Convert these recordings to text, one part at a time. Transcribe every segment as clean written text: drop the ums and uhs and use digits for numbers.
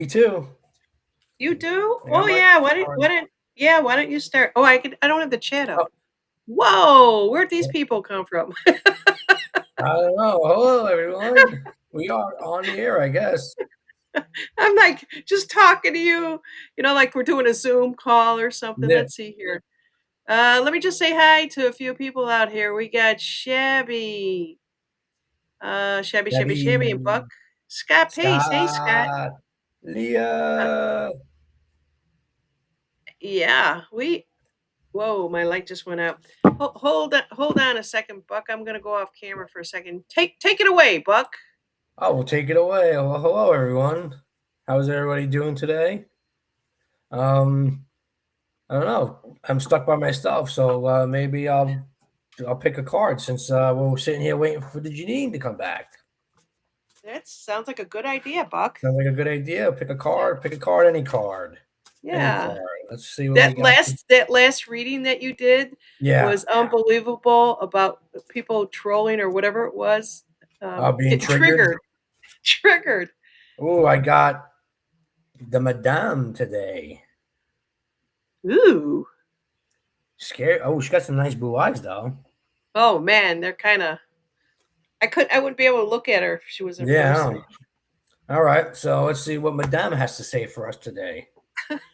Me too. You do? I got Oh my yeah. card. Why don't you start? Oh, I don't have the chat up. Oh, Whoa, where'd these people come from? I don't know. Hello, everyone. We are on the air, I guess. I'm like just talking to you, like we're doing a Zoom call or something. Yeah. Let's see here. Let me just say hi to a few people out here. We got Shabby, Shabby, and Buck. Debbie, Scott Pace. Hey, Scott. Scott, Uh, Leah. yeah, Whoa, my light just went out. Hold on a second, Buck. I'm gonna go off camera for a second. Take it away, Buck. Oh, we'll take it away. Well, hello, everyone. How's everybody doing today? Um, I don't know. I'm stuck by myself, so maybe I'll pick a card since we're sitting here waiting for the Janine to come back. That sounds like a good idea, Buck. Sounds like a good idea. Pick a Yeah, card. Pick a card. Any card. Any yeah. card. Let's see what we That got. last reading that you did Yeah. was unbelievable about people trolling or whatever it was. Being Getting triggered. triggered. Triggered. Oh, I got the Madame today. Ooh. Scary. Oh, she got some nice blue eyes, though. Oh man, they're kind of. I wouldn't be able to look at her if she was in Yeah. person. All right. So let's see what Madame has to say for us today.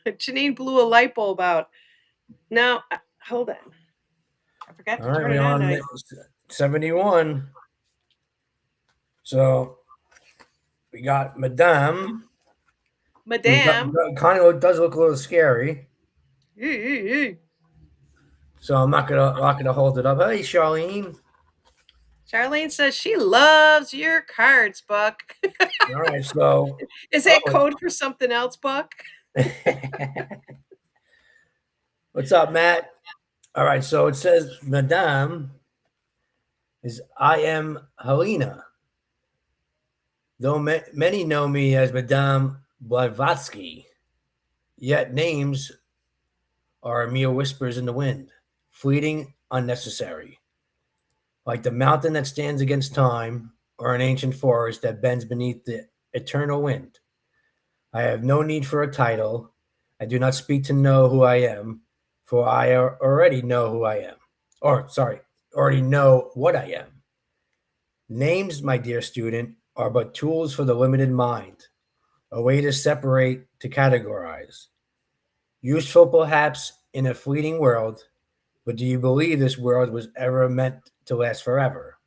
Janine blew a light bulb out. Now, hold on. I forgot All to right. turn We're it on. on 71. So we got Madame, who Madame. kind of does look a little scary. Charlene So I'm not gonna hold it up. Hey, Charlene. says she loves your cards, Buck. All right. So, Is that oh, code for something else, Buck? what's up, Matt? All right. So it says Madame is I am Helena. Though many know me as Madame Blavatsky, yet names are mere whispers in the wind, fleeting, unnecessary, like the mountain that stands against time, or an ancient forest that bends beneath the eternal wind. I have no need for a title. I do not speak to know who I am, for I already know who I am. Or, sorry, already know what I am. Names, my dear student, are but tools for the limited mind, a way to separate, to categorize. Useful perhaps in a fleeting world, but do you believe this world was ever meant to last forever?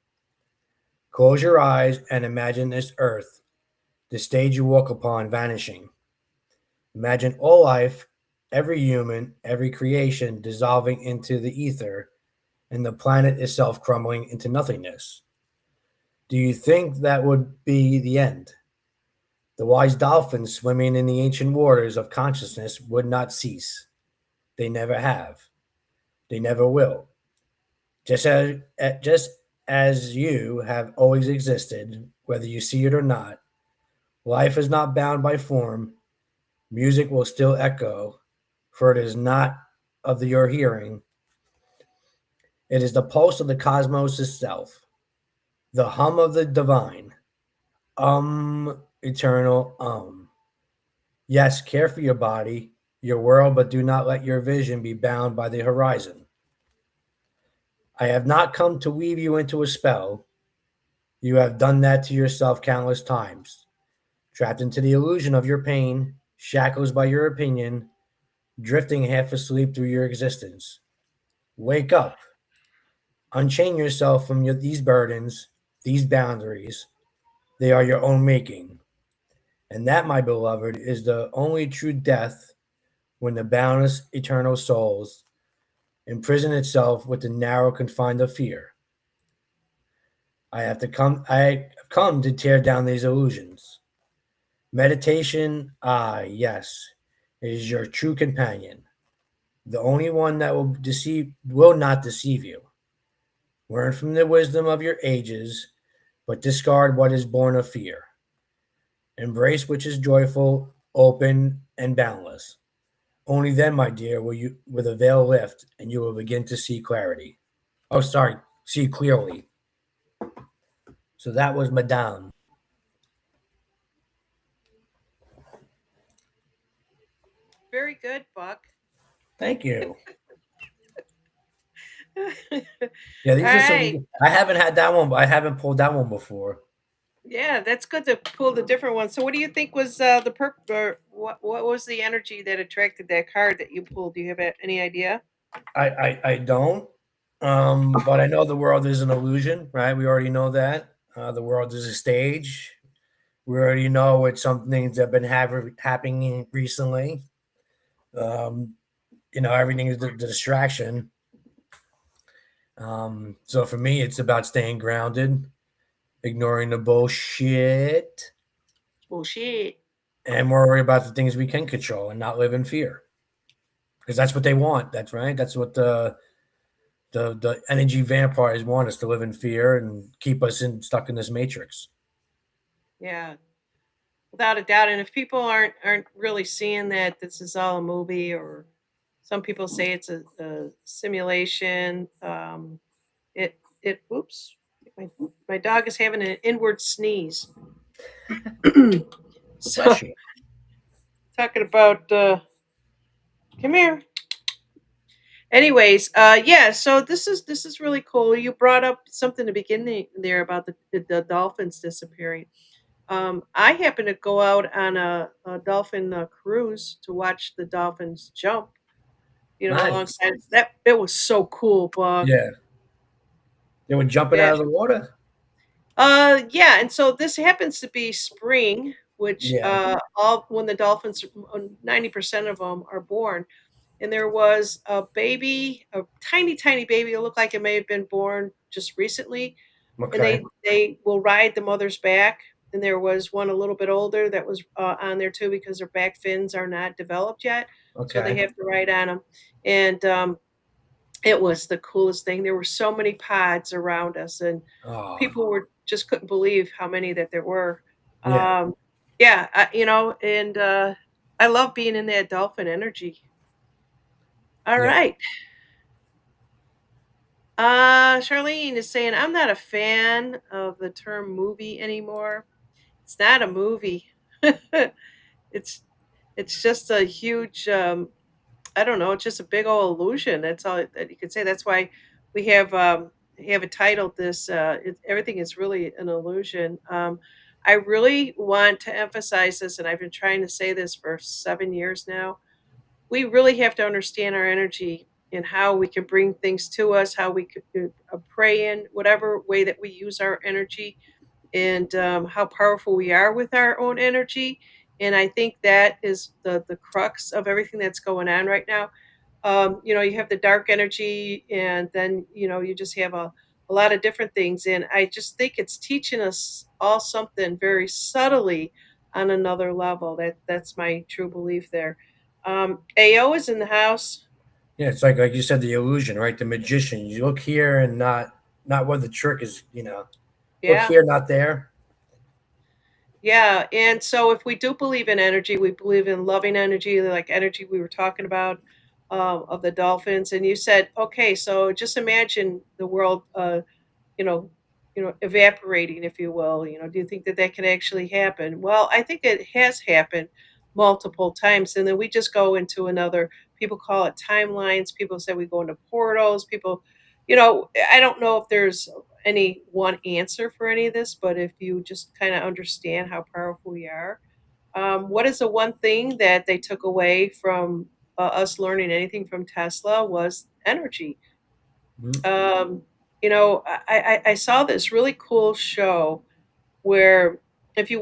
Close your eyes and imagine this earth, the stage you walk upon, vanishing. Imagine all life, every human, every creation dissolving into the ether, and the planet itself crumbling into nothingness. Do you think that would be the end? The wise dolphins swimming in the ancient waters of consciousness would not cease. They never have. They never will. Just as you have always existed, whether you see it or not, life is not bound by form. Music will still echo, for it is not of your hearing. It is the pulse of the cosmos itself, the hum of the divine. Eternal Yes, care for your body, your world, but do not let your vision be bound by the horizon. I have not come to weave you into a spell. You have done that to yourself countless times, trapped into the illusion of your pain, shackles by your opinion, drifting half asleep through your existence. Wake up, unchain yourself from these burdens, these boundaries. They are your own making. And that, my beloved, is the only true death when the boundless eternal souls imprison itself with the narrow confines of fear. I have come to tear down these illusions. Meditation, yes, it is your true companion, the only one that will not deceive you. Learn from the wisdom of your ages, but discard what is born of fear. Embrace which is joyful, open, and boundless. Only then, my dear, will the veil lift and you will begin to see clarity. Oh, sorry, see clearly. So that was Madame. Very good, Buck. Thank you. All Yeah, these are right. some. I haven't had that one, but I haven't pulled that one before. Yeah, that's good to pull the different ones. So, what do you think was the or what was the energy that attracted that card that you pulled? Do you have any idea? I don't. But I know the world is an illusion, right? We already know that. The world is a stage. We already know what some things have been happening recently. Um, everything is the distraction. So for me, it's about staying grounded, ignoring the bullshit, Bullshit. and worry about the things we can control and not live in fear. Because that's what they want. That's right. That's what the energy vampires want us to live in fear and keep us stuck in this matrix. Yeah, without a doubt. And if people aren't really seeing that this is all a movie, or some people say it's a simulation, it. Oops, my dog is having an inward sneeze. So Bless you. talking about come here. Anyways, yeah. So this is really cool. You brought up something to begin there about the dolphins disappearing. I happened to go out on a dolphin cruise to watch the dolphins jump. Nice. Alongside that, it was so cool, Buck. Yeah. They were jumping Yeah, out of the water. yeah. And so this happens to be spring, which Yeah. all when the dolphins, 90% of them are born. And there was a baby, a tiny, tiny baby. It looked like it may have been born just recently, and Okay. they will ride the mother's back. And there was one a little bit older that was on there too because their back fins are not developed yet, so they Okay. have to ride on them. And it was the coolest thing. There were so many pods around us, and Oh, people were just couldn't believe how many that there were. yeah. Um, yeah, and I love being in that dolphin energy. All Yeah. right. Charlene is saying, I'm not a fan of the term movie anymore. It's not a movie. it's it's just a huge I don't know, it's just a big old illusion. That's all that you could say. That's why we have it titled this everything is really an illusion. I really want to emphasize this, and I've been trying to say this for 7 years now. We really have to understand our energy and how we can bring things to us, how we could pray in whatever way that we use our energy, and how powerful we are with our own energy. And I think that is the crux of everything that's going on right now. You have the dark energy, and then you just have a lot of different things. And I just think it's teaching us all something very subtly on another level. That's my true belief there. Ao is in the house. Yeah. It's like you said, the illusion, right? The magician. You look here and not where the trick is. Look Yeah. here, not there. Yeah, and so if we do believe in energy, we believe in loving energy, like energy we were talking about, of the dolphins. And you said, okay, so just imagine the world, you know, evaporating, if you will. Do you think that that can actually happen? Well, I think it has happened multiple times, and then we just go into another. People call it timelines. People say we go into portals. I don't know if there's any one answer for any of this, but if you just kind of understand how powerful we are, what is the one thing that they took away from us learning anything from Tesla was energy. Mhm. um, I saw this really cool show where if you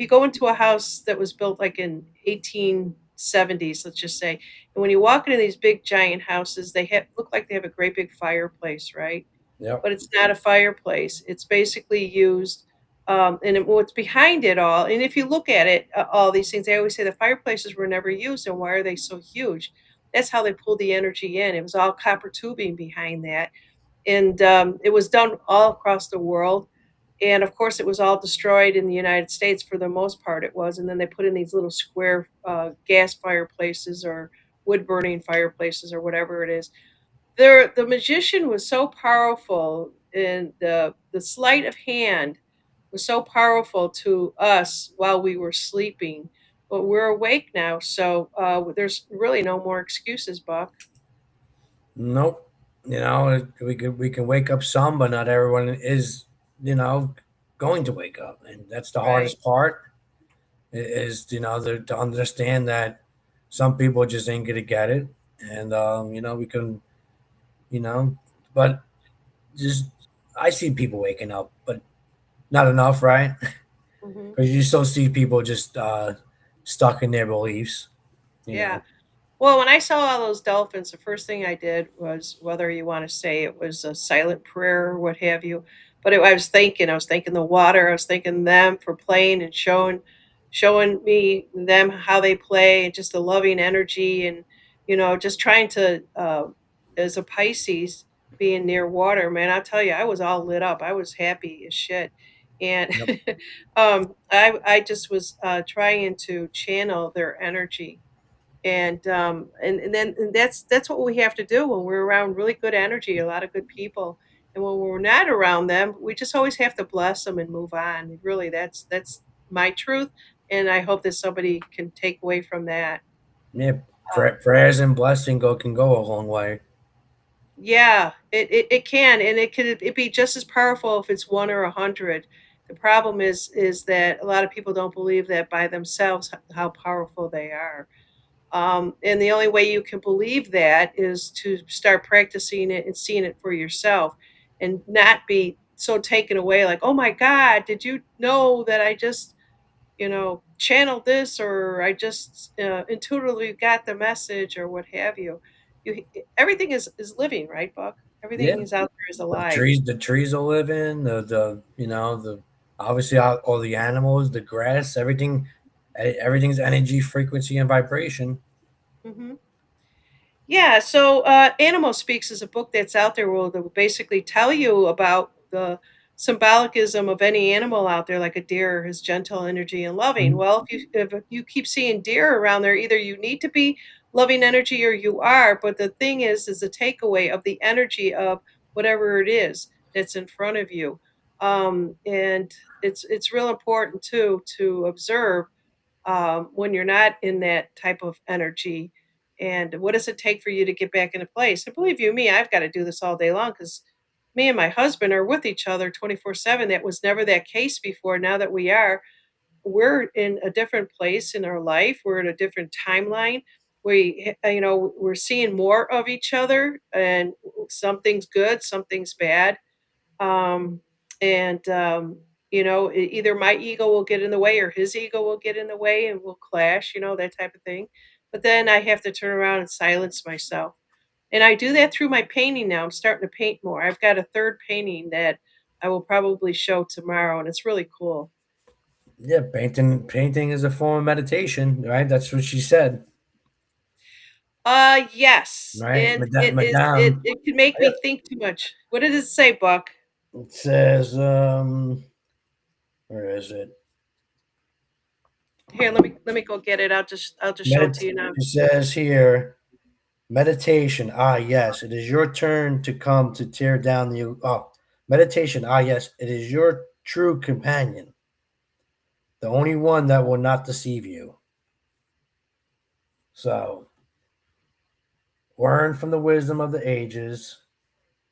go into a house that was built like in 1870s, let's just say, and when you walk into these big giant houses, they look like they have a great big fireplace, right? Yep. But it's not a fireplace. It's basically used, what's behind it all. And if you look at it, all these things, they always say the fireplaces were never used, and why are they so huge? That's how they pulled the energy in. It was all copper tubing behind that, and it was done all across the world. And of course, it was all destroyed in the United States for the most part. It was, and then they put in these little square gas fireplaces or wood burning fireplaces or whatever it is. The magician was so powerful, and the sleight of hand was so powerful to us while we were sleeping. but we're awake now, so there's really no more excuses, Buck. Nope. We can wake up some, but not everyone is, you know, going to wake up, and that's the Right. hardest part. Is to understand that some people just ain't gonna get it, and we can, you know, but just I see people waking up, but not enough, right? Hmm. Because you still see people just stuck in their beliefs. You Yeah. know. Well, when I saw all those dolphins, the first thing I did was, whether you want to say it was a silent prayer or what have you, but I was thanking the water, I was thanking them for playing and showing me them how they play, and just the loving energy, and just trying to, as a Pisces, being near water, man, I tell you, I was all lit up. I was happy as shit, and Yep. I just was trying to channel their energy, and then and that's what we have to do when we're around really good energy, a lot of good people, and when we're not around them, we just always have to bless them and move on. Really, that's my truth, and I hope that somebody can take away from that. Yeah. um, Prayers and blessing can go a long way. yeah, it can, and it be just as powerful if it's one or 100. The problem is that a lot of people don't believe that by themselves, how powerful they are. And the only way you can believe that is to start practicing it and seeing it for yourself, and not be so taken away, like, oh my God, did you know that I just, channeled this, or I just intuitively got the message, or what have you. Everything is living, right, Buck? Yeah. Everything is out there is The alive. trees, the trees will live in the obviously all the animals, the grass, everything's energy, frequency, and vibration. Hmm. Yeah, so Animal Speaks is a book that's out there that will basically tell you about the symbolicism of any animal out there, like a deer, his gentle energy and loving. Mhm. Well, if you keep seeing deer around there, either you need to be loving energy or you are. But the thing is a takeaway of the energy of whatever it is that's in front of you, and it's real important too to observe when you're not in that type of energy. And what does it take for you to get back into place? And believe you me, I've got to do this all day long, because me and my husband are with each other 24/7. That was never that case before. Now that we're in a different place in our life. We're in a different timeline. We're seeing more of each other, and something's good, something's bad, um, and either my ego will get in the way or his ego will get in the way, and we'll clash, that type of thing. But then I have to turn around and silence myself, and I do that through my painting. Now I'm starting to paint more. I've got a third painting that I will probably show tomorrow, and it's really cool. Yeah, painting is a form of meditation, right? That's what she said, Yes, right? and it can make Yeah. me think too much. What did it say, Buck? It says, where is it? Here, let me go get it. I'll just show it Medit- to you now. it says here, meditation. Ah, yes, it is your turn to come to tear down the. Oh, meditation. Ah, yes, it is your true companion, the only one that will not deceive you. So, learn from the wisdom of the ages,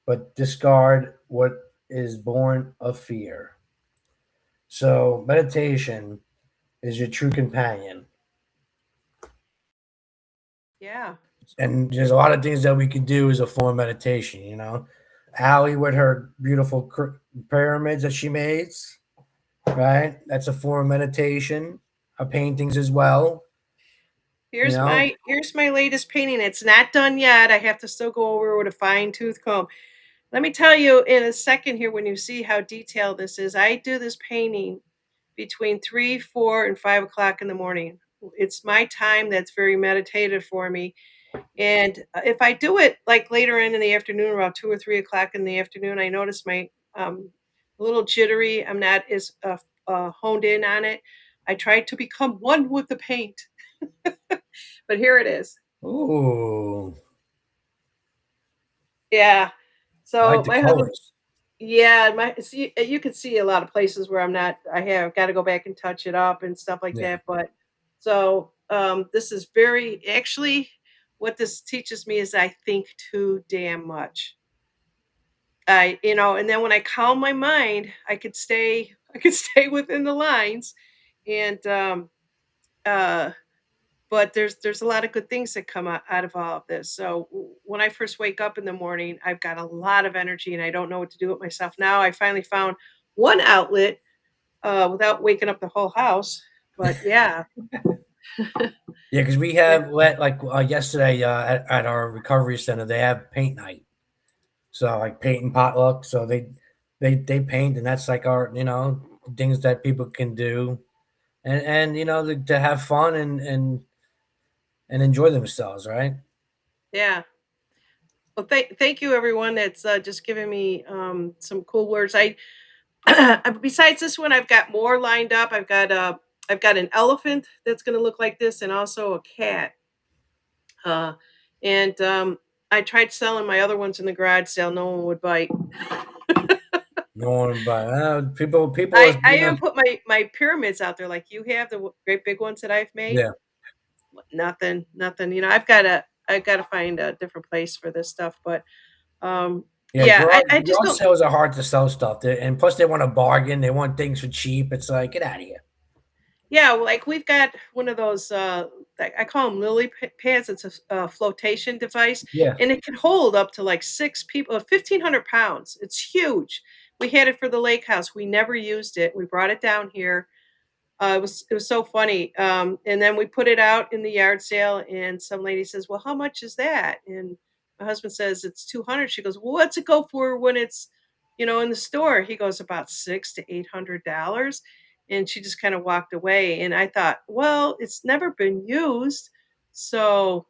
but discard what is born of fear. So, meditation is your true companion. Yeah. And there's a lot of things that we can do as a form of meditation, Allie with her beautiful pyramids that she makes, right? That's a form of meditation. Her paintings as well, you know. Here's my latest painting. It's not done yet. I have to still go over with a fine tooth comb. Let me tell you in a second here, when you see how detailed this is. I do this painting between 3, 4, and 5 o'clock in the morning. It's my time that's very meditative for me. And if I do it like later in the afternoon, around 2 or 3 o'clock in the afternoon, I notice my a little jittery. I'm not as honed in on it. I try to become one with the paint. But here it is. Ooh, Yeah. I like So the my husband, colors. yeah, you can see a lot of places where I have got to go back and touch it up and stuff like Yeah. that. But So this is very actually what this teaches me is I think too damn much. And then when I calm my mind, I could stay within the lines, and uh, but there's a lot of good things that come out of all of this. So when I first wake up in the morning, I've got a lot of energy, and I don't know what to do with myself. Now I finally found one outlet without waking up the whole house. But yeah, Yeah, because we yeah, have like yesterday at our recovery center, they have paint night. So like paint and potluck. So they paint, and that's like our things that people can do, and to have fun and enjoy themselves, right? yeah. Well, thank you everyone that's just giving me some cool words. I besides this one, I've got more lined up. I've got an elephant that's going to look like this, and also a cat. Uh, and I tried selling my other ones in the garage sale. No one would bite. No one, but people is I even put my pyramids out there, like you have the great big ones that I've made. yeah, Nothing, nothing. I've got to find a different place for this stuff. But yeah. yeah, I just Garage don't. sales are hard to sell stuff, and plus they want to bargain. They want things for cheap. It's like get out of here. Yeah, like we've got one of those. I call them lily pads. It's a flotation device, Yeah, and it can hold up to like 6 people, 1,500 pounds. It's huge. We had it for the lake house. We never used it. We brought it down here. It was so funny. And then we put it out in the yard sale, and some lady says, "Well, how much is that?" And my husband says it's 200. She goes, "Well, what's it go for when it's, in the store?" He goes, "About $600 to $800." And she just kind of walked away. And I thought, well, it's never been used, so,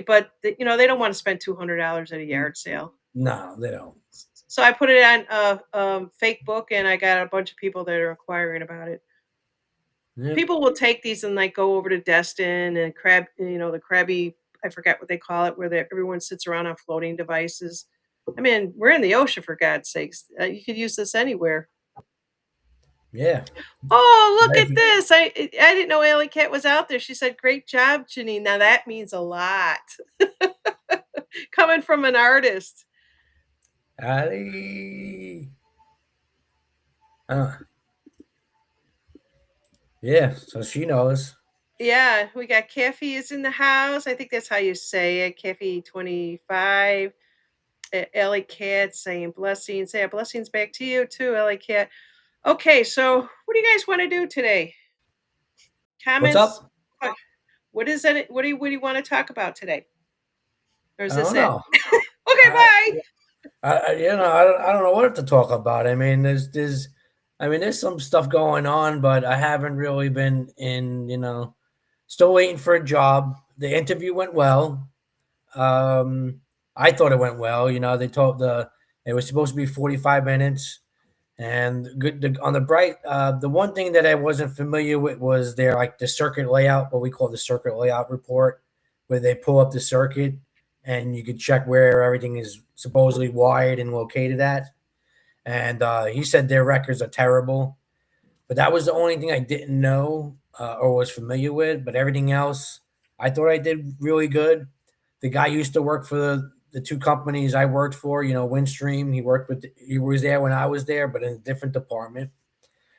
but they don't want to spend $200 at a yard sale. no, they don't. So I put it on a fake book, and I got a bunch of people that are inquiring about it. Yep. People will take these and like go over to Destin and the Krabby, I forget what they call it, where everyone sits around on floating devices. I mean, we're in the ocean for God's sakes. You could use this anywhere. Yeah. Oh, look at this! I didn't know Alley Cat was out there. She said, "Great job, Janine." Now that means a lot coming from an artist. Ali. Uh, yeah, so she knows. Yeah, we got Kathy is in the house. I think that's how you say it. Kathy 25. Ellie Cat saying blessings. Say blessings back to you too, Ellie Cat. Okay, so what do you guys want to do today? What's Comments? up? What is it? What do you want to talk about today? Or is I this don't it? know. Okay, I, bye. I don't know what to talk about. I mean, there's some stuff going on, but I haven't really been still waiting for a job. The interview went well. Um, I thought it went well. It was supposed to be 45 minutes. And on the bright, the one thing that I wasn't familiar with was the circuit layout, what we call the circuit layout report, where they pull up the circuit and you could check where everything is supposedly wired and located at. And he said their records are terrible, but that was the only thing I didn't know or was familiar with. But everything else, I thought I did really good. The guy used to work for the two companies I worked for, Windstream. He was there when I was there, but in a different department.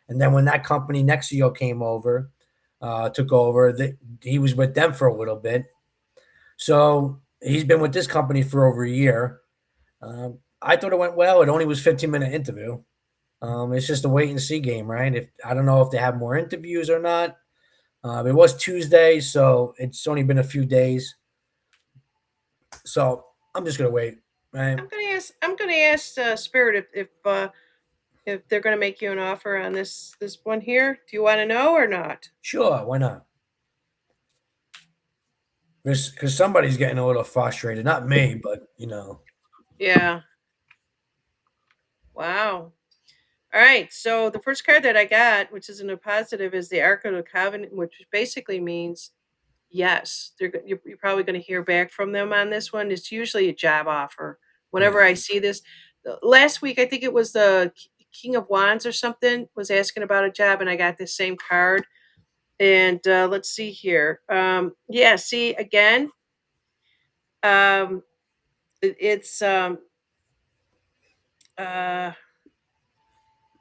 And then when that company Nexio came over, took over, he was with them for a little bit. So he's been with this company for over a year. I thought it went well. It only was 15-minute interview. It's just a wait and see game, right? If I don't know if they have more interviews or not. It was Tuesday, so it's only been a few days. So I'm just gonna wait, right? I'm gonna ask Spirit if they're gonna make you an offer on this one here. Do you want to know or not? Sure, why not? Because somebody's getting a little frustrated. Not me, but Yeah. Wow. All right. So the first card that I got, which is in a positive, is the Ark of the Covenant, which basically means yes. You're probably going to hear back from them on this one. It's usually a job offer. yeah, Whenever I see this, last week I think it was the King of Wands or something was asking about a job, and I got this same card. And let's see here. Yeah, see again. Um, it's uh, well,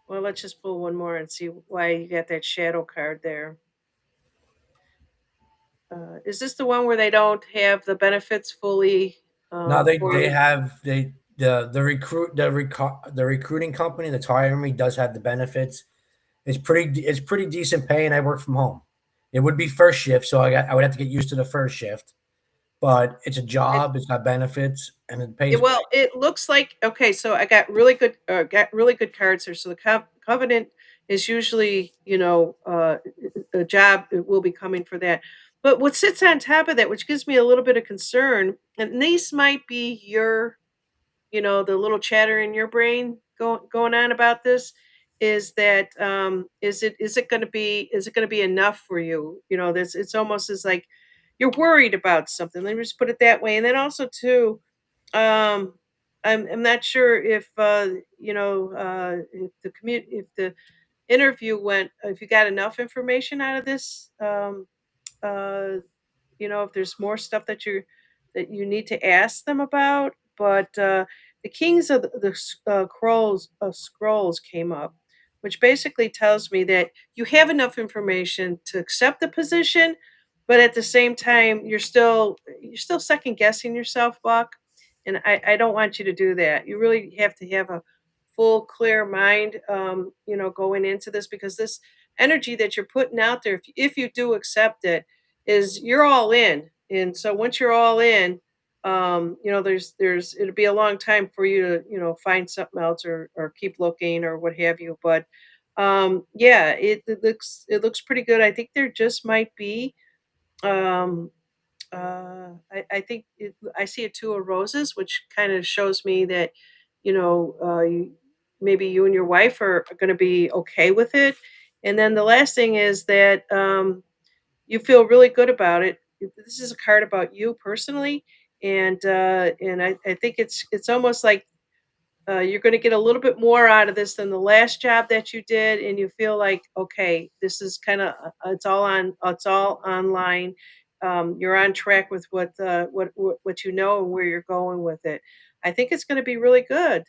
let's just pull one more and see why you got that shadow card there. Is this the one where they don't have the benefits fully No, for they you? have the recruiting company that's hiring me does have the benefits. It's pretty decent pay, and I work from home. It would be first shift, so I would have to get used to the first shift. But it's a It, job. It's got benefits, and it pays well, great. it looks like okay. So I got really good cards here. So the covenant is usually a job it will be coming for that. But what sits on top of that, which gives me a little bit of concern, and these might be your the little chatter in your brain going on about this is that is it going to be enough for you, this it's almost as like you're worried about something. Let me just put it that way. And then also too, um I'm not sure if if if the interview went, if you got enough information out of this, uh if there's more stuff that you need to ask them about. But the kings of scrolls came up, which basically tells me that you have enough information to accept the position, but at the same time you're still second guessing yourself, Buck. And I don't want you to do that. You really have to have a full clear mind, going into this, because this energy that you're putting out there, if you do accept it, is you're all in. And so once you're all in, there's it'll be a long time for you to, find something else, or keep looking or what have you. But yeah, it looks pretty good. I think there just might be I think I see a two of roses, which kind of shows me that, maybe you and your wife are going to be okay with it. And then the last thing is that you feel really good about it. This is a card about you personally, and I think it's almost like you're going to get a little bit more out of this than the last job that you did, and you feel like, okay, this is kind of it's all online. You're on track with what you know and where you're going with it. I think it's going to be really good,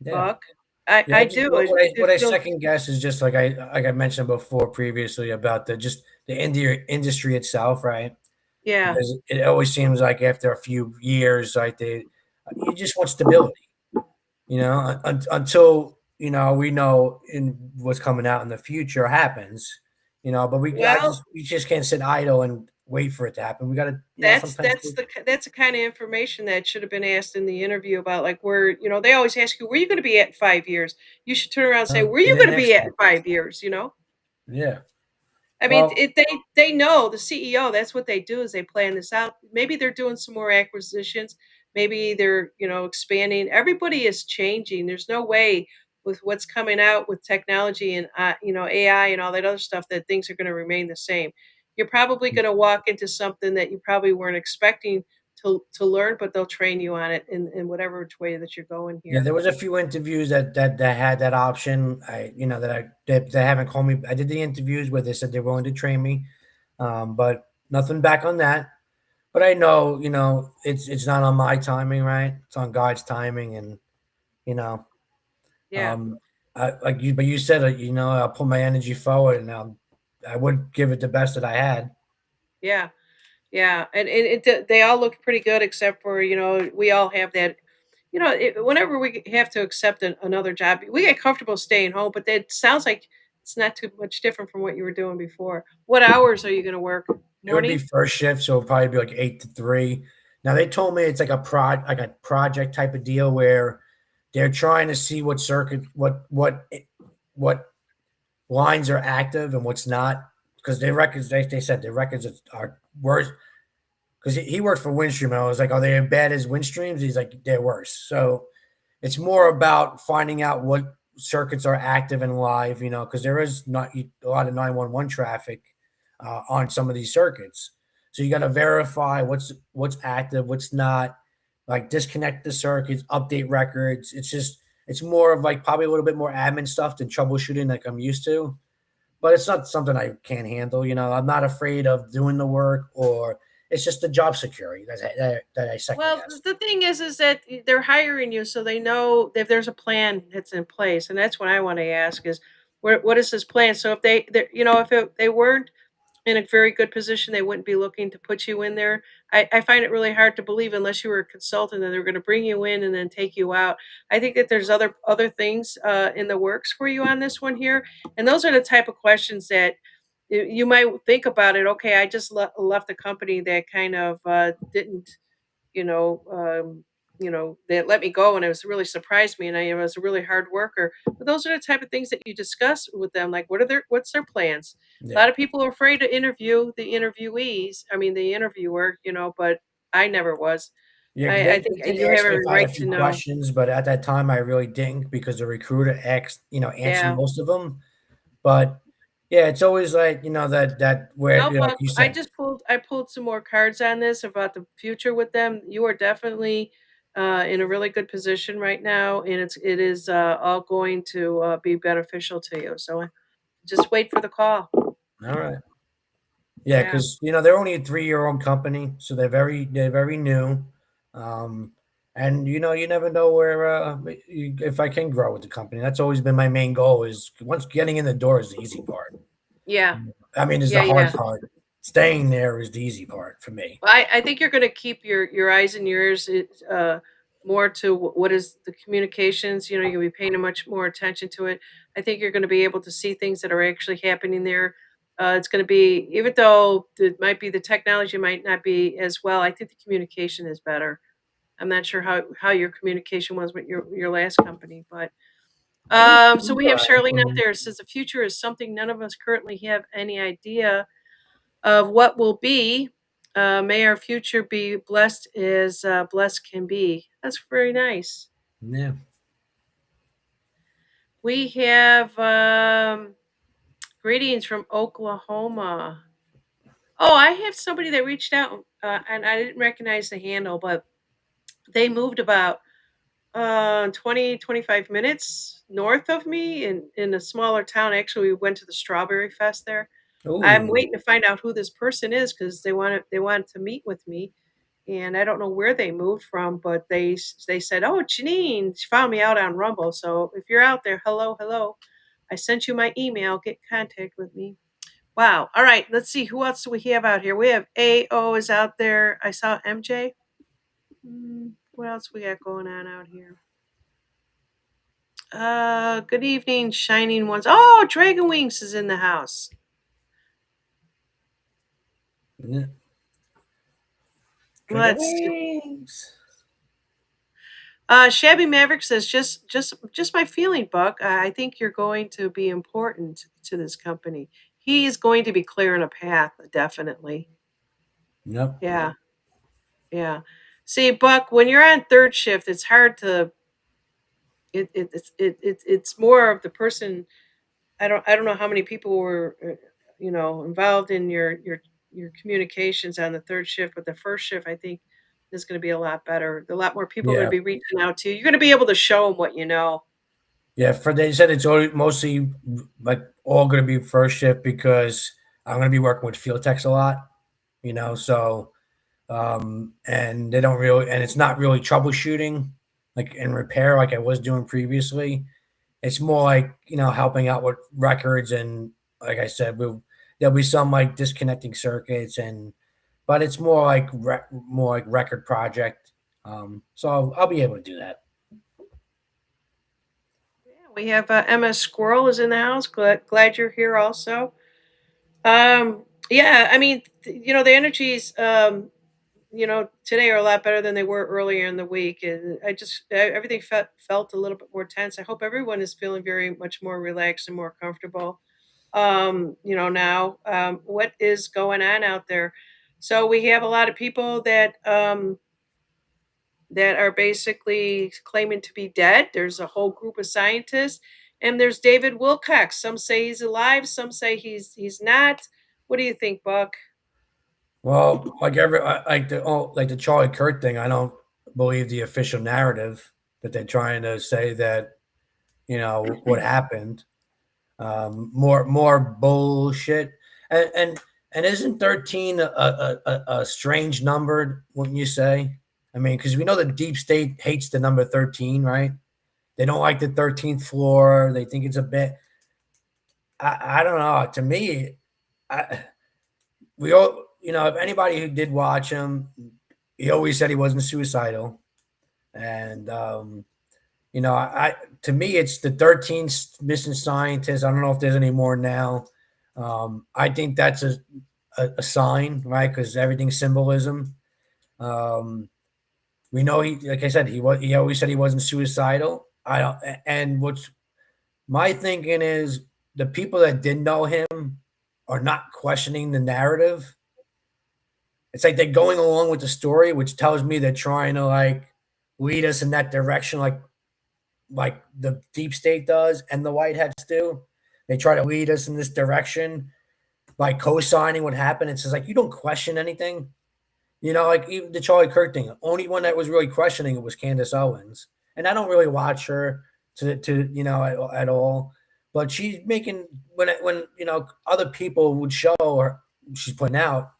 Yeah. Buck. I Yeah, I just do. It what I feels second guess is just like I mentioned before previously about the industry itself, right? yeah. Because it always seems like after a few years, like you just want stability, until we know in what's coming out in the future happens, but Well, we just can't sit idle and wait for it to happen. We got to, That's sometimes that's the that's the kind of information that should have been asked in the interview about, like, where, they always ask you, where are you going to be at in 5 years? You should turn around and say, where are in you the going to next be at in year. 5 years? Yeah. I mean, Well, they know, the CEO. That's what they do, is they plan this out. Maybe they're doing some more acquisitions. Maybe they're expanding. Everybody is changing. There's no way with what's coming out with technology and AI and all that other stuff that things are going to remain the same. You're probably going to walk into something that you probably weren't expecting to learn, but they'll train you on it in whatever which way that you're going yeah, here. there was a few interviews that had that option. That they haven't called me. I did the interviews where they said they're willing to train me, but nothing back on that. But I know, it's not on my timing, right? It's on God's timing, and you know, Yeah, um, but you said, I'll put my energy forward, and I would give it the best that I had. yeah. Yeah, and they all look pretty good, except for, we all have that. Whenever we have to accept another job, we get comfortable staying home. But that sounds like it's not too much different from what you were doing before. What hours are you going to work? It would be Morning? first shift, so it'd probably be like 8 to 3. Now they told me it's like like a project type of deal where they're trying to see what circuit, what lines are active and what's not, because their records, they said their records are worse. Because he worked for Windstream, and I was like, "Are they as bad as Windstreams?" He's like, "They're worse." So it's more about finding out what circuits are active and live, because there is not a lot of 911 traffic on some of these circuits. So you got to verify what's active, what's not, like disconnect the circuits, update records. It's more of like probably a little bit more admin stuff than troubleshooting like I'm used to. but it's not something I can't handle. I'm not afraid of doing the work, or it's just the job security that I second Well, guess. the thing is that they're hiring you, so they know if there's a plan that's in place, and that's what I want to ask is, what is this plan? So if they weren't in a very good position, they wouldn't be looking to put you in there. I find it really hard to believe unless you were a consultant that they're going to bring you in and then take you out. I think that there's other things in the works for you on this one here, and those are the type of questions that you might think about it. Okay, I just left a company that kind of didn't you know, they let me go and it was really surprised me and I was a really hard worker. But those are the type of things that you discuss with them. Like what's their plans? A Yeah, lot of people are afraid to interview the interviewees. I mean the interviewer, but I never was. yeah. I They think did you have ask me if every I had a right to few know. questions, but at that time I really didn't because the recruiter answered Yeah. most of them. But yeah, it's always like that where No, like Buck, you said. I pulled some more cards on this about the future with them. You are definitely in a really good position right now, and it is all going to be beneficial to you. So just wait for the call. All right. Yeah, Yeah. because they're only a 3-year-old company, so they're very new, um, and you never know where if I can grow with the company. That's always been my main goal. Is once getting in the door is the easy part. Yeah. I mean, is Yeah. the Yeah. hard part. Staying there is the easy part for me. I think you're going to keep your eyes and your ears more to what is the communications. You'll be paying much more attention to it. I think you're going to be able to see things that are actually happening there. It's going to be, even though it might be the technology might not be as well, I think the communication is better. I'm not sure how your communication was with your last company, but It so was we all have right. Charlene out there. Says the future is something none of us currently have any idea of what will be. May our future be blessed as blessed can be. That's very nice. Yeah. We have greetings from Oklahoma. Oh, I have somebody that reached out, and I didn't recognize the handle, but they moved about 20, 25 minutes north of me in a smaller town. Actually, we went to the Strawberry Fest there. I'm Oh, waiting to find out who this person is because they wanted to meet with me, and I don't know where they moved from, but they said, "Oh, Janine, she found me out on Rumble. So if you're out there, hello, hello. I sent you my email. Get in contact with me." Wow. All right. Let's see. Who else do we have out here? We have AO is out there. I saw MJ. What else we got going on out here? Good evening, shining ones. Oh, Dragon Wings is in the house. yeah. Dragon Let's see. wings. Shabby Maverick says, just my feeling, Buck. I think you're going to be important to this company. He is going to be clearing a path, definitely. Yep. Yeah, yeah. See, Buck, when you're on third shift, it's hard to. It's more of the person. I don't know how many people were involved in your communications on the third shift, but the first shift I think is going to be a lot better. A lot more people are going to Yeah. be reaching out to you. You're going to be able to show them what you know. Yeah, they said it's mostly like all going to be first shift because I'm going to be working with field techs a lot, so and they don't really, and it's not really troubleshooting like in repair like I was doing previously. It's more like helping out with records and like I said, there'll be some like disconnecting circuits but it's more like record project. So I'll be able to do that. Yeah, we have Emma Squirrel is in the house. Glad you're here also. Yeah, I mean, the energies, today are a lot better than they were earlier in the week, and everything felt a little bit more tense. I hope everyone is feeling very much more relaxed and more comfortable. Now, what is going on out there? So we have a lot of people that are basically claiming to be dead. There's a whole group of scientists, and there's David Wilcox. Some say he's alive, some say he's not. What do you think, Buck? Well, like the Charlie Kirk thing, I don't believe the official narrative that they're trying to say that what happened. More bullshit. And isn't 13 a strange number? Wouldn't you say? I mean, because we know the deep state hates the number 13, right? They don't like the 13th floor. They think it's a bit. I don't know. To me, I, we all, if anybody who did watch him, he always said he wasn't suicidal. And I to me, it's the 13th missing scientist. I don't know if there's any more now. I think that's a sign, right? Because everything's symbolism. Um, we know like I said, he always said he wasn't suicidal. I don't. And what's my thinking is the people that did know him are not questioning the narrative. It's like they're going along with the story, which tells me they're trying to like lead us in that direction, like the deep state does and the white hats do. They try to lead us in this direction by co-signing what happened. It's just like you don't question anything. Like even the Charlie Kirk thing. The only one that was really questioning it was Candace Owens, and I don't really watch her to at all. But she's making when other people would show her she's putting out,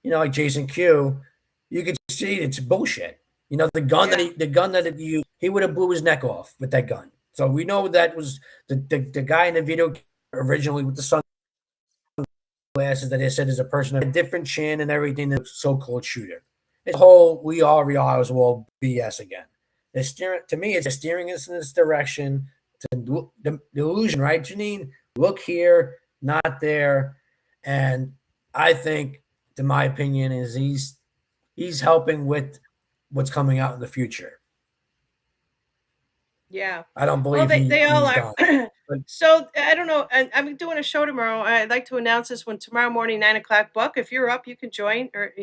like Jason Q, you could see it's bullshit. Yeah. The gun that he would have blew his neck off with that gun. So we know that was the guy in the video originally with the sunglasses that they said is a person of a different chin and everything. The so-called shooter. It's whole we all realize well BS again. The steering to me, it's steering us in this direction. The illusion, right, Janine? Look here, not there, and I think, in my opinion, is he's helping with what's coming out in the future. Yeah. I don't Well, believe they all he's are. done. But So I don't know. I'm doing a show tomorrow. I'd like to announce this one tomorrow morning, 9 o'clock. Buck, if you're up, you can join, or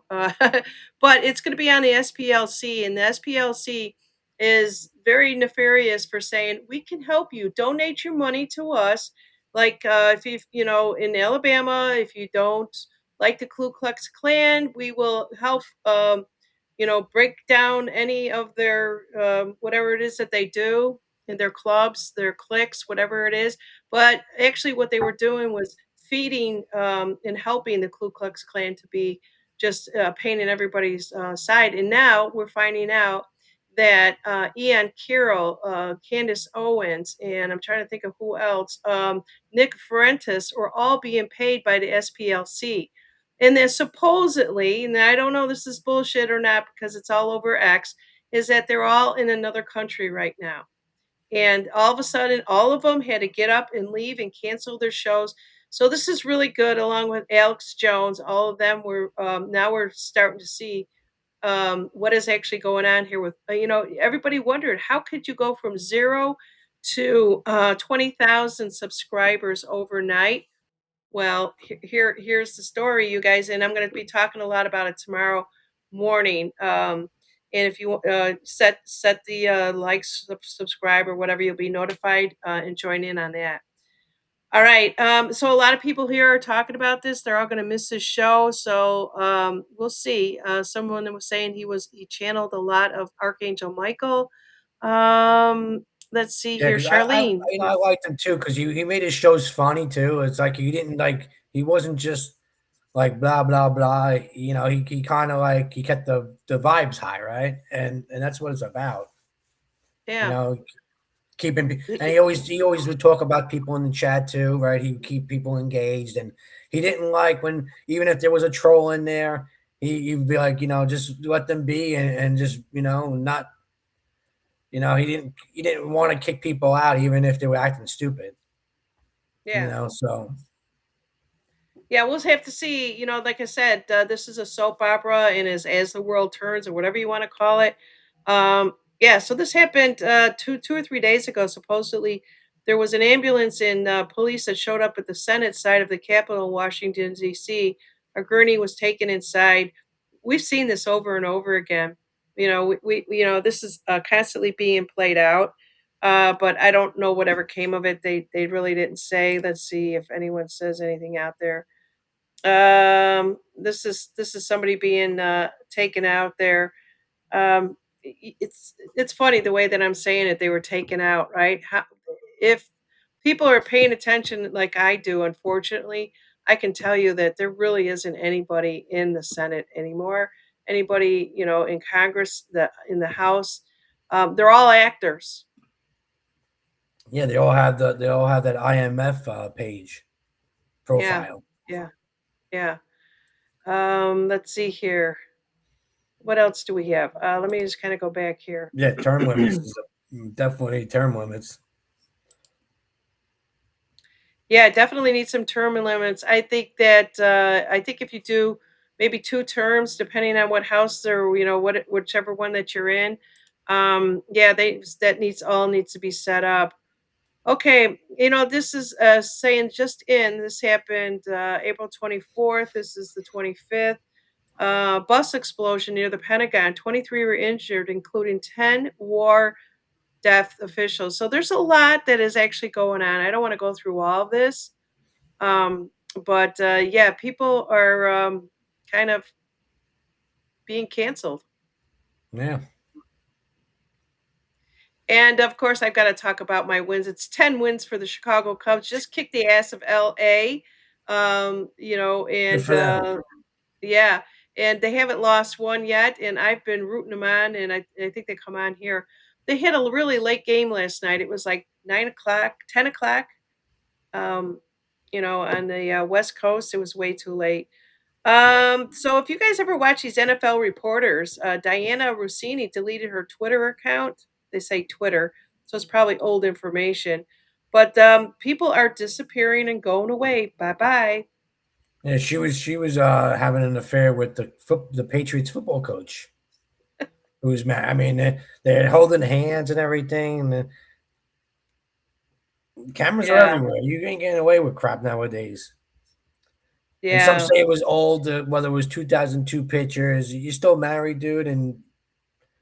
but it's going to be on the SPLC, and the SPLC is very nefarious for saying we can help you. Donate your money to us. Like if you in Alabama, if you don't like the Ku Klux Klan, we will help. Break down any of their whatever it is that they do in their clubs, their cliques, whatever it is. But actually, what they were doing was feeding and helping the Ku Klux Klan to be just painting everybody's side. And now we're finding out that Ian Carroll, Candace Owens, and I'm trying to think of who else, Nick Fuentes, are all being paid by the SPLC. And then supposedly, and I don't know if this is bullshit or not because it's all over X, is that they're all in another country right now. And all of a sudden, all of them had to get up and leave and cancel their shows. So this is really good, along with Alex Jones. All of them were now we're starting to see what is actually going on here. With everybody wondered how could you go from zero to 20,000 subscribers overnight. Well, here's the story, you guys, and I'm going to be talking a lot about it tomorrow morning. And if you set the subscribe or whatever, you'll be notified and join in on that. All right. So a lot of people here are talking about this. They're all going to miss this show. So we'll see. Someone was saying he channeled a lot of Archangel Michael. Um, let's see yeah, here, because I Charlene. I liked him too because he made his shows funny too. It's like he didn't like he wasn't just like blah blah blah. He kind of like he kept the vibes high, right? And that's what it's about. You Yeah. know, keeping and he always would talk about people in the chat too, right? He would keep people engaged, and he didn't like when even if there was a troll in there, he'd be like, just let them be and just not. He didn't want to kick people out even if they were acting stupid. Yeah. So Yeah, we'll have to see. Like I said, this is a soap opera, and as the world turns, or whatever you want to call it. Yeah, so this happened two or 3 days ago. Supposedly, there was an ambulance and police that showed up at the Senate side of the Capitol in Washington D.C. A gurney was taken inside. We've seen this over and over again. This is constantly being played out. But I don't know whatever came of it. They really didn't say. Let's see if anyone says anything out there. This is somebody being taken out there. It's funny the way that I'm saying it. They were taken out, right? If people are paying attention like I do, unfortunately, I can tell you that there really isn't anybody in the Senate anymore. Anybody, in Congress, in the House, they're all actors. Yeah, they all have that IMF page Yeah, profile. yeah, yeah. Let's see here. What else do we have? Let me just kind of go back here. Yeah, term limits is definitely term limits. Yeah, definitely need some term limits. I think if you do maybe 2 terms, depending on what house or whichever one that you're in, yeah, they that needs to be set up. Okay, this is saying just in. This happened April 24th. This is the 25th. Bus explosion near the Pentagon. 23 were injured, including 10 war death officials. So there's a lot that is actually going on. I don't want to go through all of this. But yeah, people are kind of being canceled. Yeah. And of course, I've got to talk about my wins. It's 10 wins for the Chicago Cubs. Just kicked the ass of LA. Good And for them. yeah, and they haven't lost one yet. And I've been rooting them on, and I think they come on here. They hit a really late game last night. It was like 9 o'clock, 10 o'clock. Um, on the West Coast, it was way too late. So if you guys ever watch these NFL reporters, Diana Rossini deleted her Twitter account. They say Twitter, so it's probably old information. But people are disappearing and going away. Bye bye. Yeah, she was having an affair with the Patriots football coach who's mad. I mean, they're holding hands and everything. And the cameras are Yeah, everywhere. You ain't getting away with crap nowadays. And some yeah. say it was old, whether it was 2002 pictures. You still married, dude, and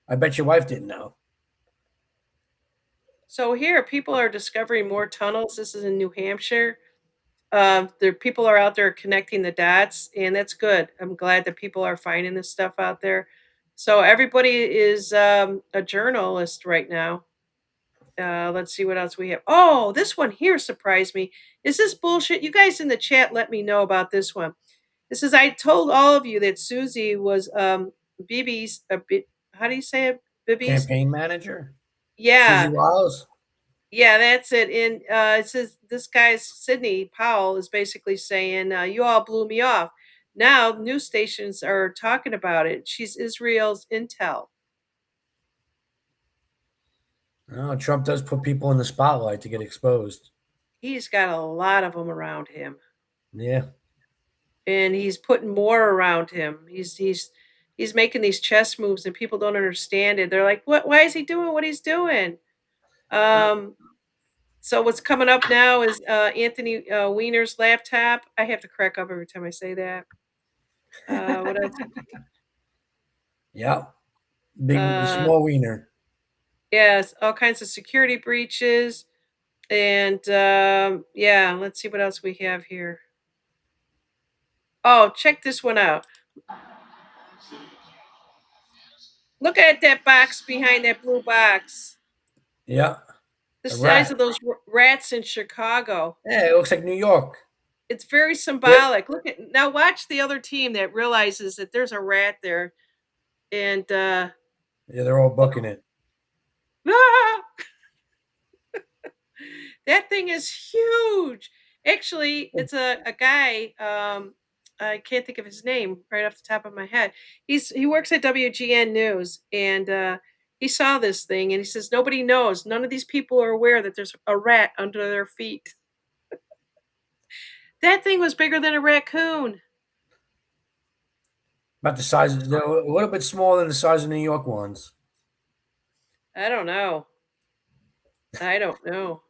I bet your wife didn't know. So here, people are discovering more tunnels. This is in New Hampshire. There, people are out there connecting the dots, and that's good. I'm glad that people are finding this stuff out there. So everybody is a journalist right now. Let's see what else we have. Oh, this one here surprised me. Is this bullshit? You guys in the chat let me know about this one. This is I told all of you that Susie was Bibi's how do you say it? Bibi's? Campaign manager, Susie Yeah. Wiles. Yeah, that's it. And it says this guy's Sidney Powell is basically saying, "You all blew me off." Now news stations are talking about it. She's Israel's intel. Oh, Trump does put people in the spotlight to get exposed. He's got a lot of them around him, Yeah. and he's putting more around him. He's making these chess moves, and people don't understand it. They're like, "What? Why is he doing what he's doing?" Uh, Um, so what's coming up now is Anthony Weiner's laptop. I have to crack up every time I say that. What else? yeah. Big, Uh, small wiener. yes, all kinds of security breaches. And yeah, let's see what else we have here. Oh, check this one out. Look at that box behind that blue box. Yeah. The A size rat. of those rats in Chicago. Yeah, it looks like New York. It's very Yep. symbolic. Look at now. Watch the other team that realizes that there's a rat there, and Yeah, they're all look. booking it. Ah! That thing is huge. Actually, it's a guy. I can't think of his name right off the top of my head. He works at WGN News, and he saw this thing, and he says nobody knows. None of these people are aware that there's a rat under their feet. That thing was bigger than a raccoon. About the size, they're a little bit smaller than the size of New York ones. I don't know. I don't know.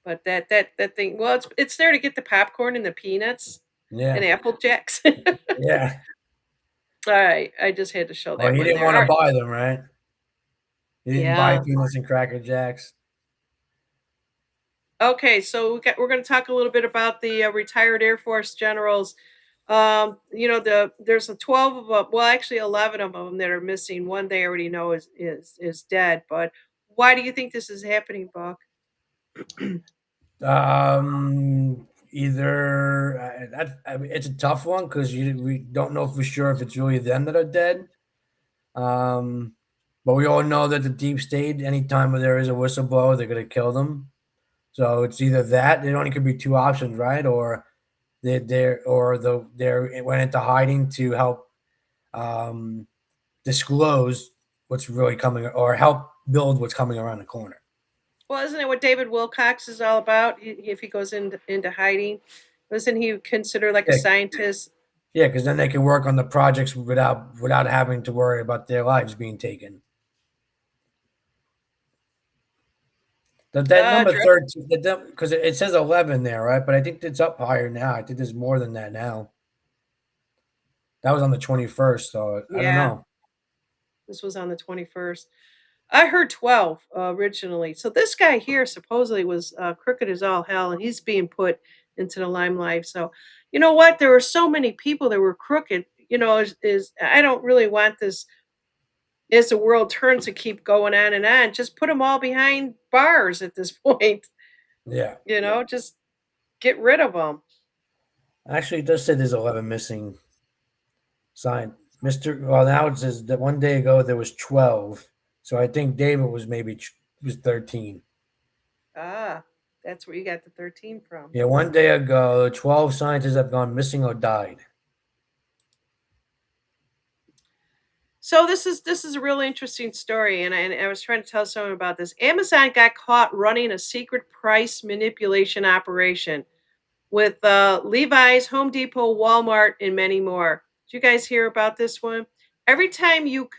But that thing. Well, it's there to get the popcorn and the peanuts and Yeah. apple jacks. Yeah. All right, I just had to show Well, that he one didn't there. want All to right. buy them, right? He didn't buy Yeah. peanuts and Cracker Jacks. Okay, so we're going to talk a little bit about the retired Air Force generals. There's a 12 of them. Well, actually, 11 of them that are missing. One they already know is dead. But why do you think this is happening, Buck? Either I mean, it's a tough one because we don't know for sure if it's really them that are dead. Um, but we all know that the deep state, anytime there is a whistleblower, they're gonna kill them. So it's either that. There only could be two options, right? Or they went into hiding to help um, disclose what's really coming, or help build what's coming around the corner. Well, isn't it what David Wilcox is all about? If he goes into hiding, wasn't he considered like a Yeah, scientist? yeah, because then they can work on the projects without having to worry about their lives being taken. That number Direct. 13, because it says 11 there, right? But I think it's up higher now. I think there's more than that now. That was on the 21st, so I don't Yeah, know. this was on the 21st. I heard 12 originally. So this guy here supposedly was crooked as all hell, and he's being put into the limelight. So, you know what? There were so many people that were crooked. Is I don't really want this as the world turns to keep going on and on. Just put them all behind bars at this point. Yeah. Just get rid of them. Actually, it does say there's 11 missing signed. Well, now it says that one day ago there was 12. So I think David was was 13. Ah, that's where you got the 13 from. Yeah, one day ago, 12 scientists have gone missing or died. So this is a really interesting story, and I was trying to tell someone about this. Amazon got caught running a secret price manipulation operation with Levi's, Home Depot, Walmart, and many more. Did you guys hear about this one? Every time you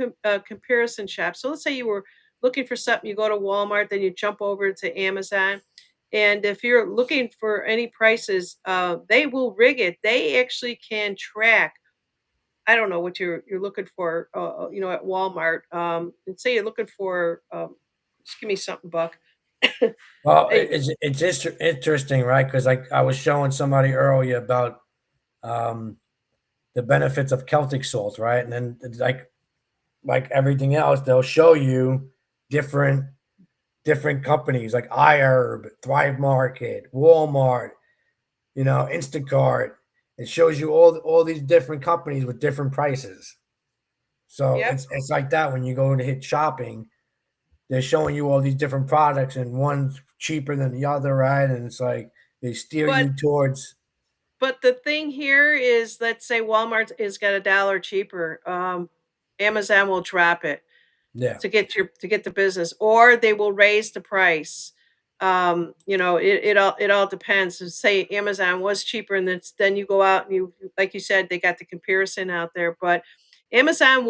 comparison shop, so let's say you were looking for something, you go to Walmart, then you jump over to Amazon, and if you're looking for any prices, they will rig it. They actually can track. I don't know what you're looking for, at Walmart. And say you're looking for, just give me something, Buck. Well, Hey, interesting, right? Because I was showing somebody earlier about um, the benefits of Celtic salt, right? And then it's like everything else, they'll show you different different companies like iHerb, Thrive Market, Walmart, Instacart. It shows you all these different companies with different prices. So yep. it's like that when you go to hit shopping, they're showing you all these different products and one's cheaper than the other, right? And it's like they steer But you towards But the thing here is, let's say Walmart is got a dollar cheaper. Amazon will drop it yeah. to get the business, or they will raise the price. It all depends. So say Amazon was cheaper, and then you go out and you, like you said, they got the comparison out there. But Amazon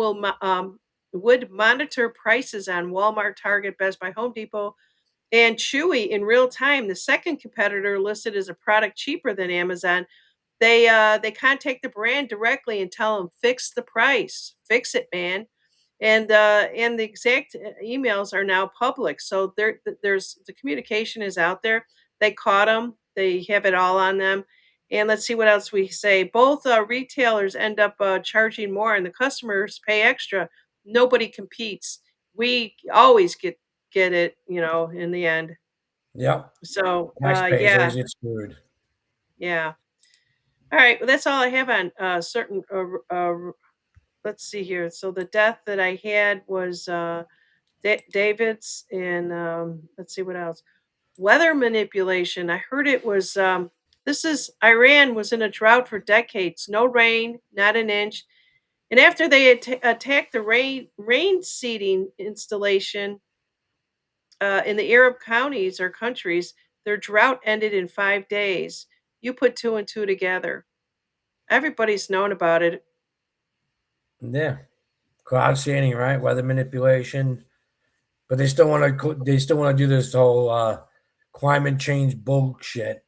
would monitor prices on Walmart, Target, Best Buy, Home Depot, and Chewy in real time. The second competitor listed as a product cheaper than Amazon, they contact the brand directly and tell them, fix the price, fix it, man. And the exact emails are now public, so there's the communication is out there. They caught them, they have it all on them. And let's see what else we say. Both retailers end up charging more, and the customers pay extra. Nobody competes. We always get it, in the end. Yep. So Taxpayers always yeah, get screwed. yeah. All right, well, that's all I have on certain. Let's see here. So the death that I had was David's, and let's see what else. Weather manipulation. I heard it was. This is Iran was in a drought for decades. No rain, not an inch. And after they attacked the rain seeding installation in the Arab counties or countries, their drought ended in 5 days. You put two and two together. Everybody's known about it. Yeah. Cloud seeding, right? Weather manipulation. But they still want to do this whole climate change bullshit.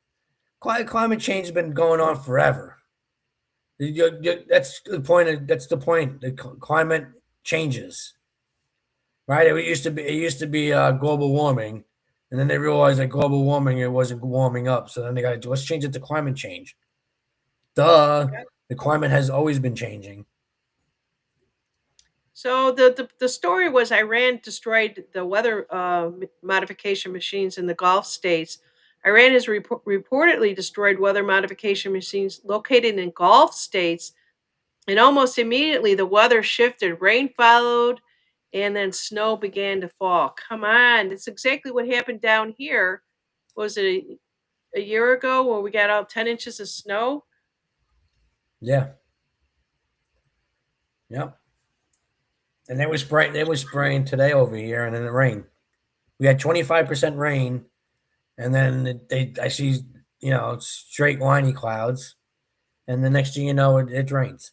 Climate change has been going on forever. That's the point. That's the point. The climate changes, right? It used to be global warming, and then they realized that global warming it wasn't warming up. So then they got to let's change it to climate change. Duh, the climate has always been changing. So the story was Iran destroyed the weather modification machines in the Gulf states. Iran has reportedly destroyed weather modification machines located in Gulf states, and almost immediately the weather shifted. Rain followed, and then snow began to fall. Come on, it's exactly what happened down here. Was it a year ago where we got out 10 inches of snow? Yeah. Yep. And they were spraying today over here, and then it rained. We had 25% rain, and then I see straight whiny clouds, and the next thing you know, it rains.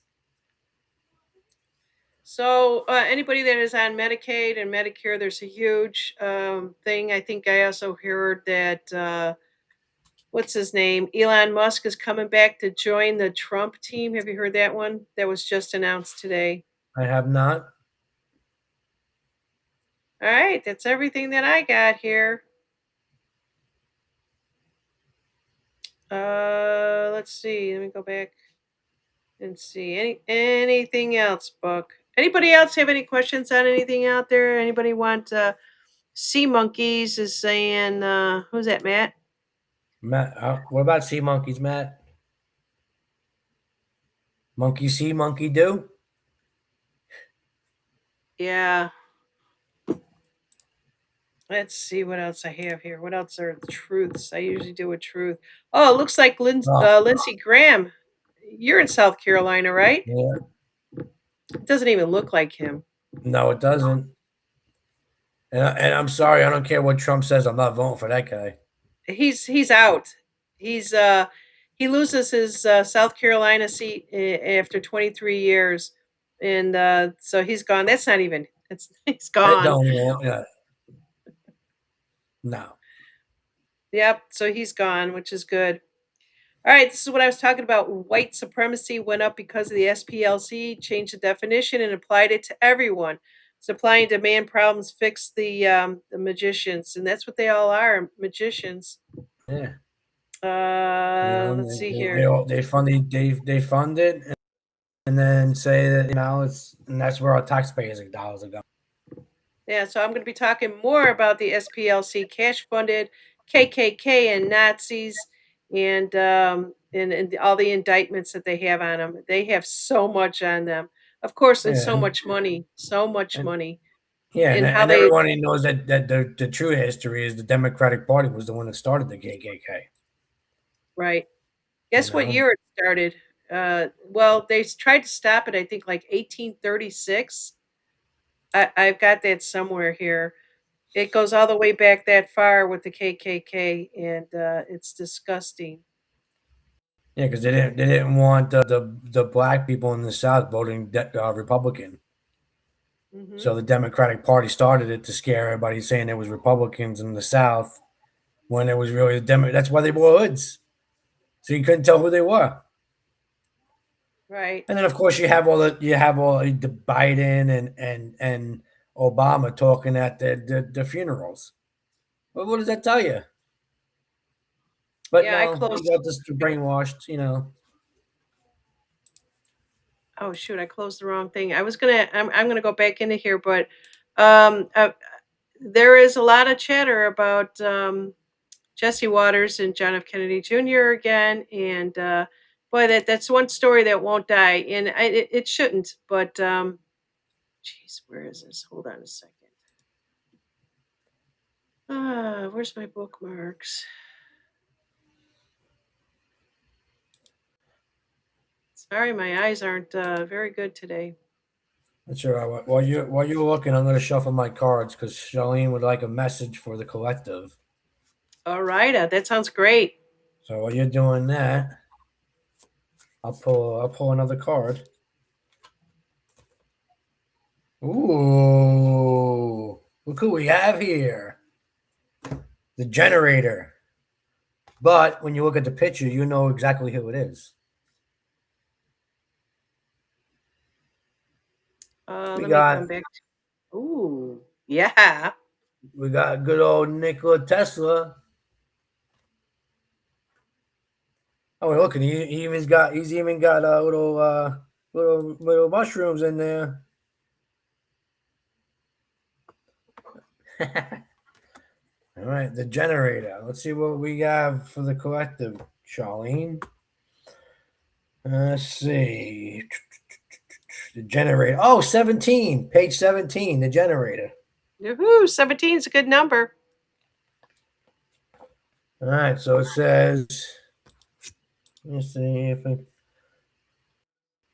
So, anybody that is on Medicaid and Medicare, there's a huge thing. I think I also heard that what's his name? Elon Musk is coming back to join the Trump team. Have you heard that one? That was just announced today. I have not. All right, that's everything that I got here. Let's see. Let me go back and see anything else. Book. Anybody else have any questions on anything out there? Anybody want sea monkeys? Is saying who's that, Matt? Matt, what about sea monkeys, Matt? Monkey see, monkey do. Yeah. Let's see what else I have here. What else are the truths? I usually do a truth. Oh, it looks like Oh, Lindsey Graham. You're in South Carolina, right? yeah. It doesn't even look like him. No, it doesn't. And I'm sorry, I don't care what Trump says. I'm not voting for that guy. He's out. He's he loses his South Carolina seat after 23 years, and so he's gone. That's not even. It's he's It gone. don't even. Yeah, no. Yep. So he's gone, which is good. All right, this is what I was talking about. White supremacy went up because of the SPLC, changed the definition and applied it to everyone. Supply and demand problems fix the magicians, and that's what they all are, magicians. Yeah. You know, Let's see they here. all they fund it, and then say that it's and that's where our taxpayers' dollars are going. Yeah, so I'm going to be talking more about the SPLC, cash funded, KKK, and Nazis, and all the indictments that they have on them. They have so much on them, of course, and Yeah, so much money, so much and money, yeah, and how and they everybody knows that the true history is the Democratic Party was the one that started the KKK. right. You Guess what know, year it started? Well, they tried to stop it. I think like 1836. I've got that somewhere here. It goes all the way back that far with the KKK, and it's disgusting. yeah, because they didn't want the black people in the South voting Republican. Hmm. So the Democratic Party started it to scare everybody, saying it was Republicans in the South when it was really the Demo. That's why they wore hoods, so you couldn't tell who they were. Right. And then, of course, you have all the Biden and Obama talking at the funerals. Well, what does that tell you? But Yeah, I no, we closed. got this brainwashed. Oh shoot, I closed the wrong thing. I'm gonna go back into here, but um, uh, there is a lot of chatter about Jesse Waters and John F. Kennedy Jr. again, and boy, that's one story that won't die, and it shouldn't. But jeez, where is this? Hold on a second. Where's my bookmarks? Sorry, my eyes aren't very good today. That's all right. While you're looking, I'm going to shuffle my cards because Charlene would like a message for the collective. All right, that sounds great. So while you're doing that, I'll pull another card. Ooh, look who we have here. The generator. But when you look at the picture, you know exactly who it is. We Let me come got back. Ooh, yeah. we got good old Nikola Tesla. Oh, look, and he's even got little mushrooms in there. All right, the generator. Let's see what we got for the collective, Charlene. Let's see. The generator. Oh, 17. Page 17, the generator. Woohoo! 17 is a good number. All right, so it says, let's see if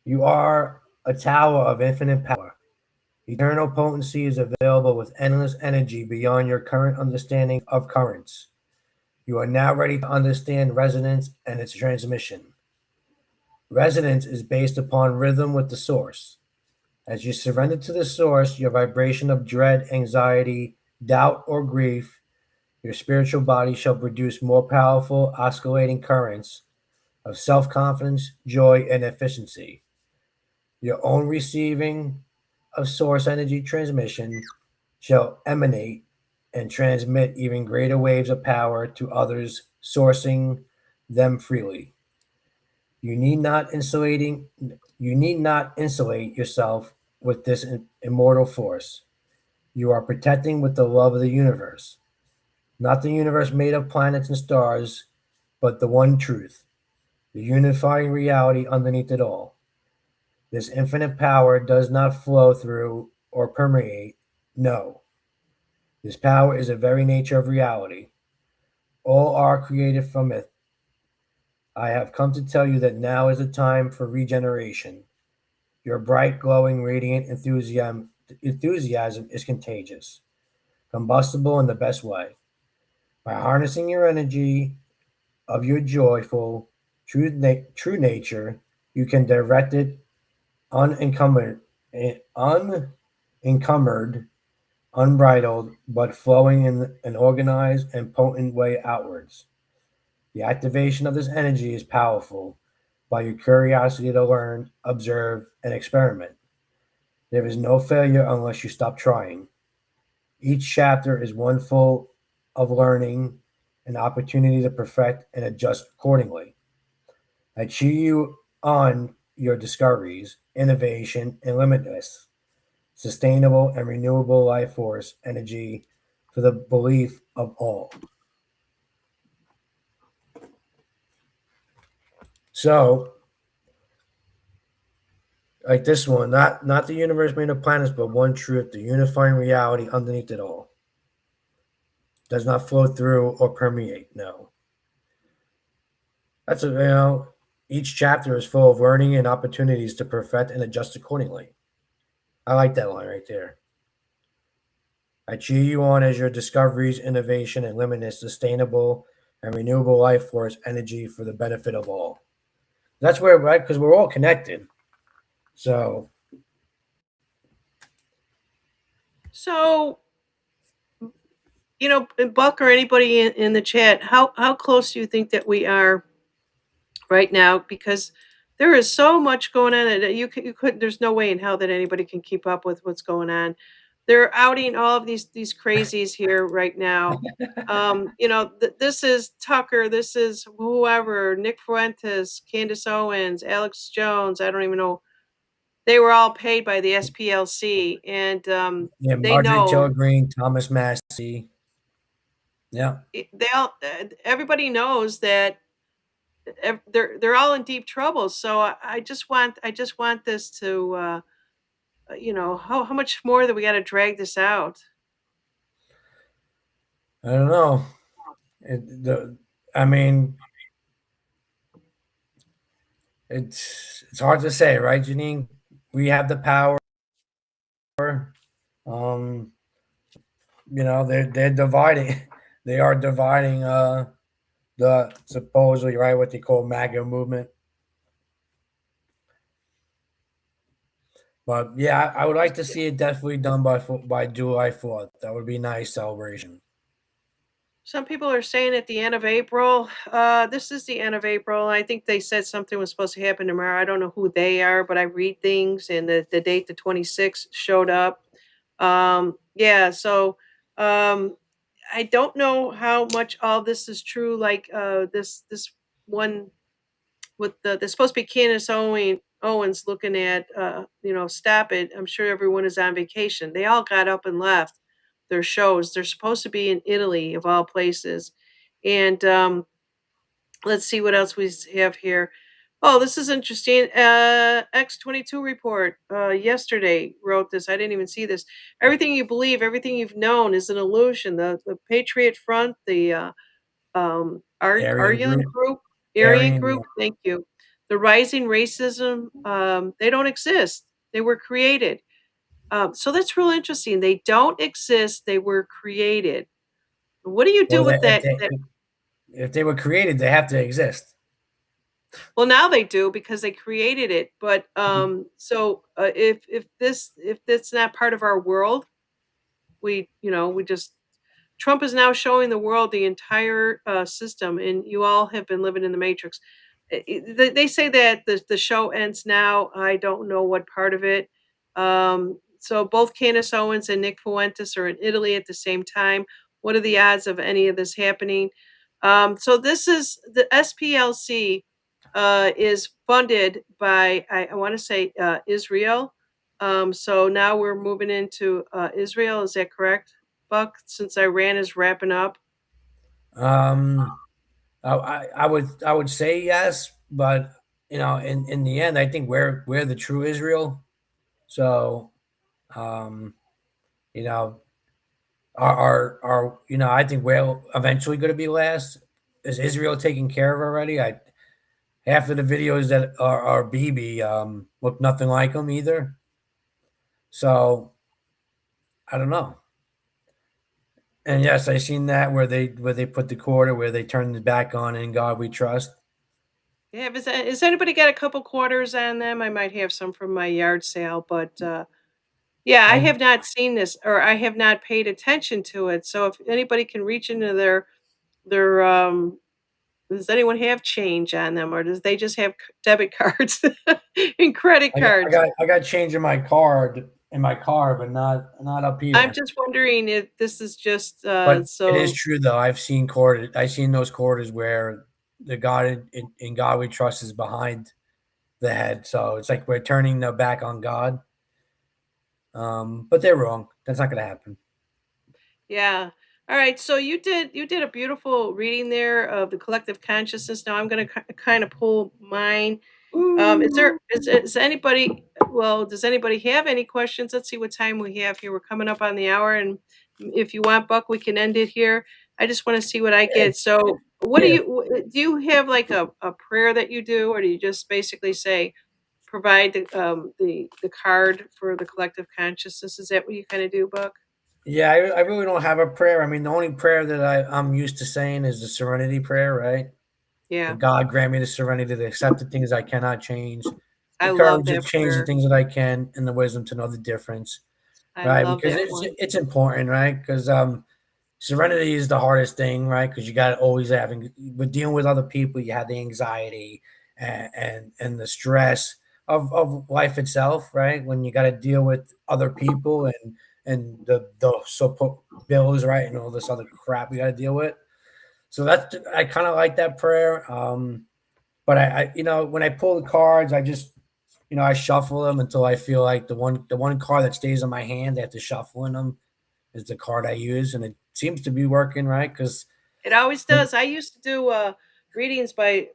you are a tower of infinite power. Eternal potency is available with endless energy beyond your current understanding of currents. You are now ready to understand resonance and its transmission. Resonance is based upon rhythm with the source. As you surrender to the source, your vibration of dread, anxiety, doubt, or grief, your spiritual body shall produce more powerful oscillating currents of self confidence, joy, and efficiency. Your own receiving of source energy transmission shall emanate and transmit even greater waves of power to others, sourcing them freely. You need not insulating you need not insulate yourself with this immortal force. You are protecting with the love of the universe, not the universe made of planets and stars, but the one truth, the unifying reality underneath it all. This infinite power does not flow through or permeate. No, this power is the very nature of reality. All are created from it. I have come to tell you that now is the time for regeneration. Your bright, glowing, radiant enthusiasm is contagious, combustible in the best way. By harnessing your energy of your joyful, true nature, you can direct it unencumbered, unencumbered, unbridled, but flowing in an organized and potent way outwards. The activation of this energy is powerful by your curiosity to learn, observe, and experiment. There is no failure unless you stop trying. Each chapter is one full of learning, an opportunity to perfect and adjust accordingly. I cheer you on your discoveries, innovation, and limitless, sustainable, and renewable life force energy for the belief of all. So, like this one, not the universe made of planets, but one truth, the unifying reality underneath it all. Does not flow through or permeate. No, that's each chapter is full of learning and opportunities to perfect and adjust accordingly. I like that line right there. I cheer you on as your discoveries, innovation, and limitless, sustainable, and renewable life force energy for the benefit of all. That's where, right? Because we're all connected. So, So, Buck or anybody in the chat, how close do you think that we are right now? Because there is so much going on that you could. There's no way in hell that anybody can keep up with what's going on. They're outing all of these crazies here right now. This is Tucker. This is whoever. Nick Fuentes, Candace Owens, Alex Jones. I don't even know. They were all paid by the SPLC, and yeah, they Marjorie Taylor know Greene, Thomas Massey. Yeah. they all. Everybody knows that they're all in deep trouble. So I just want this to how much more that we got to drag this out. I don't know. I mean, it's hard to say, right, Janine? We have the power. Um, they're dividing. They are dividing the supposedly right what they call MAGA movement. But yeah, I would like to see it definitely done by July 4th. That would be a nice celebration. Some people are saying at the end of April. This is the end of April. I think they said something was supposed to happen tomorrow. I don't know who they are, but I read things, and the date, the 26th, showed up. Yeah, so um, I don't know how much all this is true. Like this one with there's supposed to be Candace Owens looking at stop it. I'm sure everyone is on vacation. They all got up and left. their shows. They're supposed to be in Italy, of all places. And let's see what else we have here. Oh, this is interesting. X-22 report yesterday wrote this. I didn't even see this. Everything you believe, everything you've known is an illusion. The Patriot Front, the Aryan Aryan group. group, Aryan Aryan, group. yeah. Thank you. The rising racism. They don't exist. They were created. So that's real interesting. They don't exist. They were created. What do you do Well, with that? if they were created, they have to exist. Well, now they do because they created it. But Mhm. if that's not part of our world, we just Trump is now showing the world the entire system, and you all have been living in the matrix. They say that the show ends now. I don't know what part of it. So both Candace Owens and Nick Fuentes are in Italy at the same time. What are the odds of any of this happening? So this is the SPLC is funded by I want to say Israel. So now we're moving into Israel. Is that correct, Buck? Since Iran is wrapping up. Um, I would say yes, but in the end, I think we're the true Israel. So, um, you know, I think we're eventually going to be last. Is Israel taken care of already? I Half of the videos that are BB look nothing like him either. So I don't know. And yes, I seen that where they put the quarter where they turned it back on in God we trust. Yeah, has anybody got a couple quarters on them? I might have some from my yard sale, but yeah, I I have not seen this or I have not paid attention to it. So if anybody can reach into their does anyone have change on them, or does they just have debit cards and credit cards? I got change in my car, but not up I'm here. just wondering if this is just But it is so. true though. I've seen those quarters where the God in God we trust is behind the head. So it's like we're turning the back on God. But they're wrong. That's not going to happen. Yeah. All right. So you did a beautiful reading there of the collective consciousness. Now I'm going to kind of pull mine. Ooh. Is anybody? Well, does anybody have any questions? Let's see what time we have here. We're coming up on the hour, and if you want, Buck, we can end it here. I just want to see what I Yeah, get. So, what yeah. do you have like a prayer that you do, or do you just basically say provide the card for the collective consciousness? Is that what you kind of do, Buck? Yeah, I really don't have a prayer. I mean, the only prayer that I'm used to saying is the serenity prayer, right? The Yeah, God grant me the serenity to accept the things I cannot change, the I love courage to that change the prayer. things that I can, and the wisdom to know the difference, I right? love Because that one. it's important, right? Because serenity is the hardest thing, right? Because you got to always having with dealing with other people, you have the anxiety and the stress of life itself, right? When you got to deal with other people and the support bills, right, and all this other crap we got to deal with. So that's I kind of like that prayer. But when I pull the cards, I just I shuffle them until I feel like the one card that stays in my hand after shuffling them is the card I use, and it seems to be working right because It always does. I used to do readings by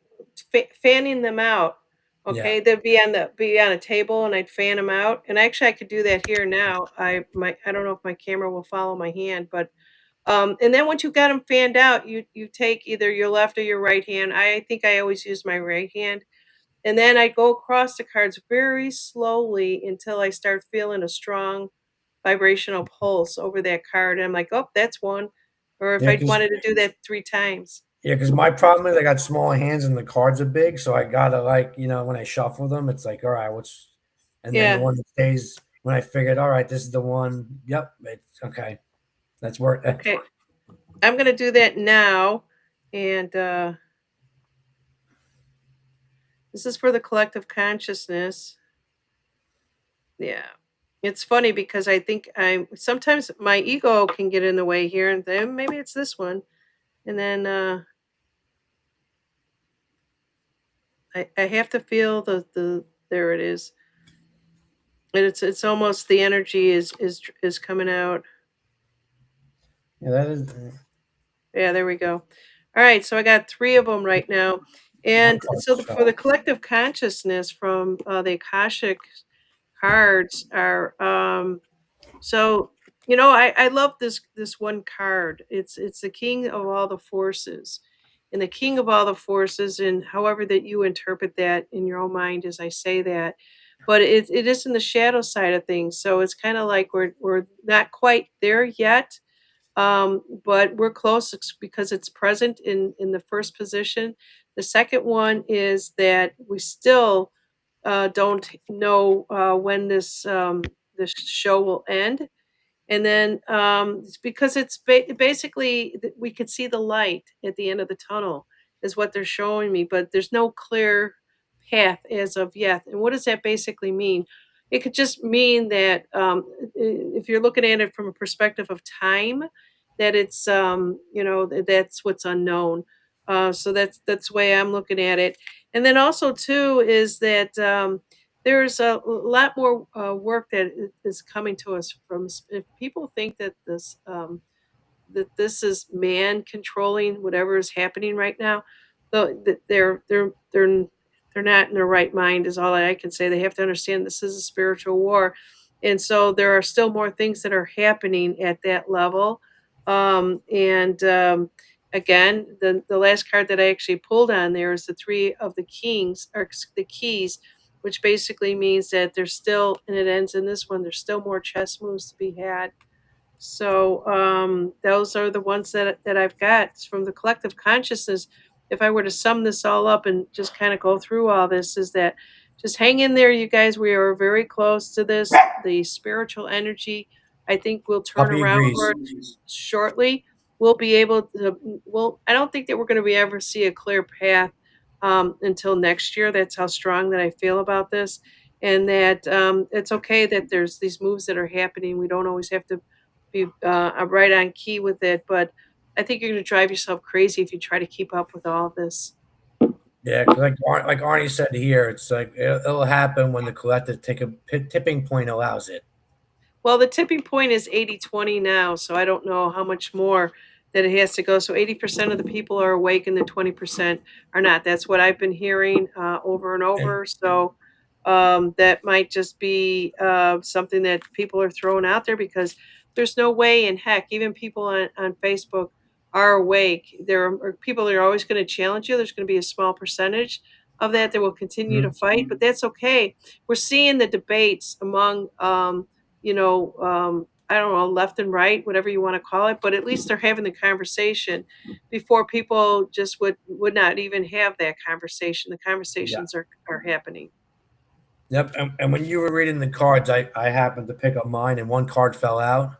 fanning them out. yeah, Okay, they'd be on a table, and I'd fan them out. And actually, I could do that here now. I don't know if my camera will follow my hand, but and then once you got them fanned out, you take either your left or your right hand. I think I always use my right hand, and then I go across the cards very slowly until I start feeling a strong vibrational pulse over that card. And I'm like, oh, that's one. Or if yeah, I because wanted to do that 3 times. my problem is I got small hands and the cards are big, so I gotta like when I shuffle them, it's like all right, what's and then the Yeah. one that stays when I figured all right, this is the one. Yep, it's okay. That's work. Okay. I'm gonna do that now. And this is for the collective consciousness. Yeah. It's funny because I think I'm sometimes my ego can get in the way here, and then maybe it's this one. And then I have to feel the there it is. And it's almost the energy is coming out. Yeah, that is Yeah, there we go. All right, so I got three of them right now. one And card so for the fell. collective consciousness from the Akashic cards are so I love this one card. It's the king of all the forces. And the king of all the forces, and however that you interpret that in your own mind as I say that, but it is in the shadow side of things. So it's kind of like we're not quite there yet, but we're close because it's present in the first position. The second one is that we still don't know when this show will end, and then it's because basically we could see the light at the end of the tunnel is what they're showing me, but there's no clear path as of yet. And what does that basically mean? It could just mean that if you're looking at it from a perspective of time, that it's that's what's unknown. So that's the way I'm looking at it. And then also too is that there's a lot more work that is coming to us from if people think that this is man controlling whatever is happening right now. They're not in their right mind is all I can say. They have to understand this is a spiritual war, and so there are still more things that are happening at that level. And again, the last card that I actually pulled on there is the three of the kings or the keys, which basically means that there's still, and it ends in this one. There's still more chess moves to be had, so those are the ones that I've got from the collective consciousness. If I were to sum this all up and just kind of go through all this, is that just hang in there, you guys. We are very close to this. The spiritual energy, I think, will turn Puppy around agrees. for us shortly. We'll be able to. Well, I don't think that we're going to be ever see a clear path until next year. That's how strong that I feel about this, and that it's okay that there's these moves that are happening. We don't always have to be right on key with it. But I think you're going to drive yourself crazy if you try to keep up with all of this. Yeah, 'cause like Arnie said here, it's like it'll happen when the collective take a tipping point allows it. Well, the tipping point is 80-20 now, so I don't know how much more that it has to go. So 80% of the people are awake and the 20% are not. That's what I've been hearing over and And over. So that might just be something that people are throwing out there because there's no way in heck, even people on Facebook are awake. There are people that are always going to challenge you. There's going to be a small percentage of that will continue to mhm. fight, but that's okay. We're seeing the debates among I don't know, left and right, whatever you want to call it, but at least they're having the conversation before people just would not even have that conversation. The Yeah. conversations are happening. Yep. And when you were reading the cards, I happened to pick up mine, and one card fell out.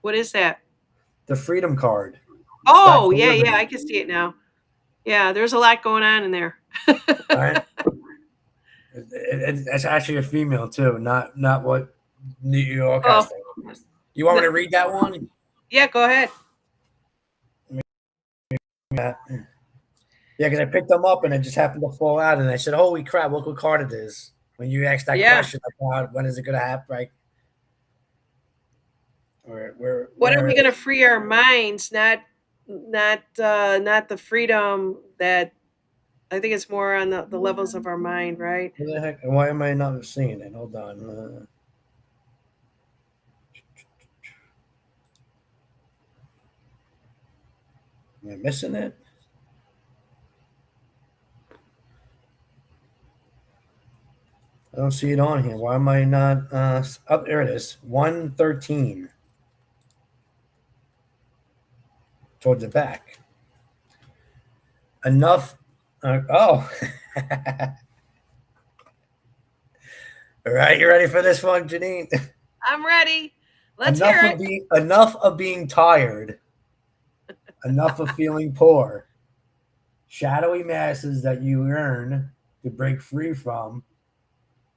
What is that? The Freedom card. Stop Oh, the yeah, yeah, liberty. I can see it now. Yeah, there's a lot going on in there. All right. It's actually a female too, not what New York has Oh, to. You want me no, to read that one? yeah, go ahead. Yeah, because I picked them up and it just happened to fall out, and I said, "Holy crap! Look what card it is." When you asked that Yeah. question about when is it going to happen, right? What are Where we going to free our minds? Not the freedom that I think it's more on the levels of our mind, right? where the heck? Why am I not seeing it? Hold on. Am I missing it? I don't see it on here. Why am I not? Oh, there it is. 113 towards the back. Enough. Oh. All right, you ready for this one, Janine? I'm ready. Let's hear it. Enough of being tired. Enough of feeling poor. Shadowy masses that you yearn to break free from,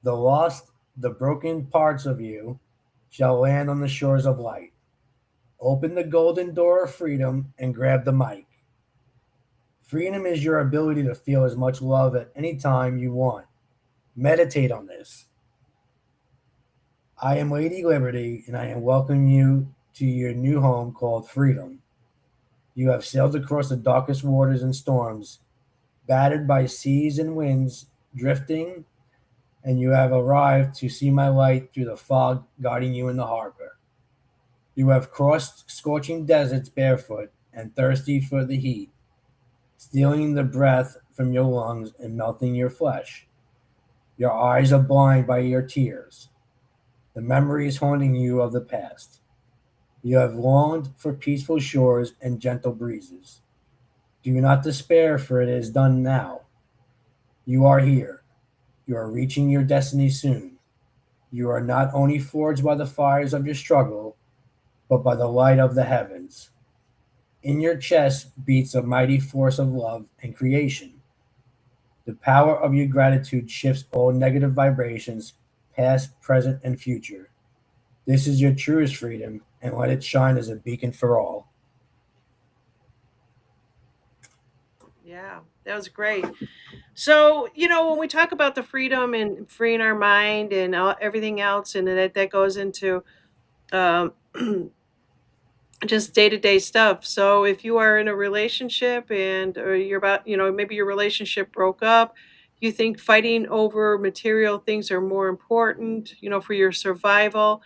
the lost, the broken parts of you shall land on the shores of light. Open the golden door of freedom and grab the mic. Freedom is your ability to feel as much love at any time you want. Meditate on this. I am Lady Liberty, and I am welcoming you to your new home called freedom. You have sailed across the darkest waters and storms, battered by seas and winds, drifting, and you have arrived to see my light through the fog guiding you in the harbor. You have crossed scorching deserts barefoot and thirsty for the heat, stealing the breath from your lungs and melting your flesh. Your eyes are blind by your tears, the memories haunting you of the past. You have longed for peaceful shores and gentle breezes. Do not despair, for it is done now. You are here. You are reaching your destiny soon. You are not only forged by the fires of your struggle, but by the light of the heavens. In your chest beats a mighty force of love and creation. The power of your gratitude shifts all negative vibrations, past, present, and future. This is your truest freedom, and let it shine as a beacon for all. Yeah, that was great. So, when we talk about the freedom and freeing our mind and everything else, and that goes into um, just day to day stuff. So, if you are in a relationship and or you're about, maybe your relationship broke up, you think fighting over material things are more important, for your survival.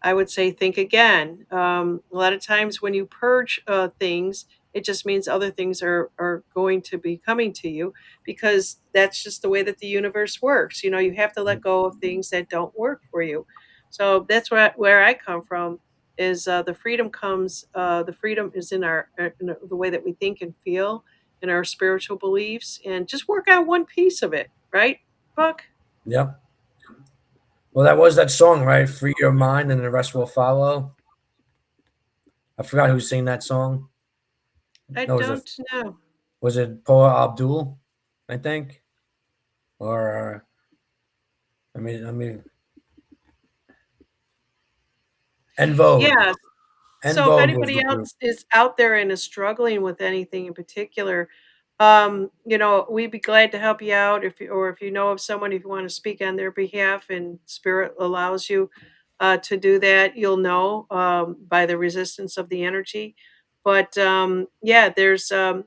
I would say think again. A lot of times when you purge things, it just means other things are going to be coming to you because that's just the way that the universe works. You have to let go of things that don't work for you. So that's where I come from. Is the freedom comes? The freedom is in in the way that we think and feel, in our spiritual beliefs, and just work out one piece of it, right, Buck? Yep. Well, that was that song, right? Free your mind, and the rest will follow. I forgot who sang that song. I No, don't know. was it Paula Abdul? I think, or I mean, En Vogue. Yeah. En So if Vogue was anybody the group. else is out there and is struggling with anything in particular, we'd be glad to help you out if you know of someone, if you want to speak on their behalf and spirit allows you to do that, you'll know by the resistance of the energy. But yeah, there's the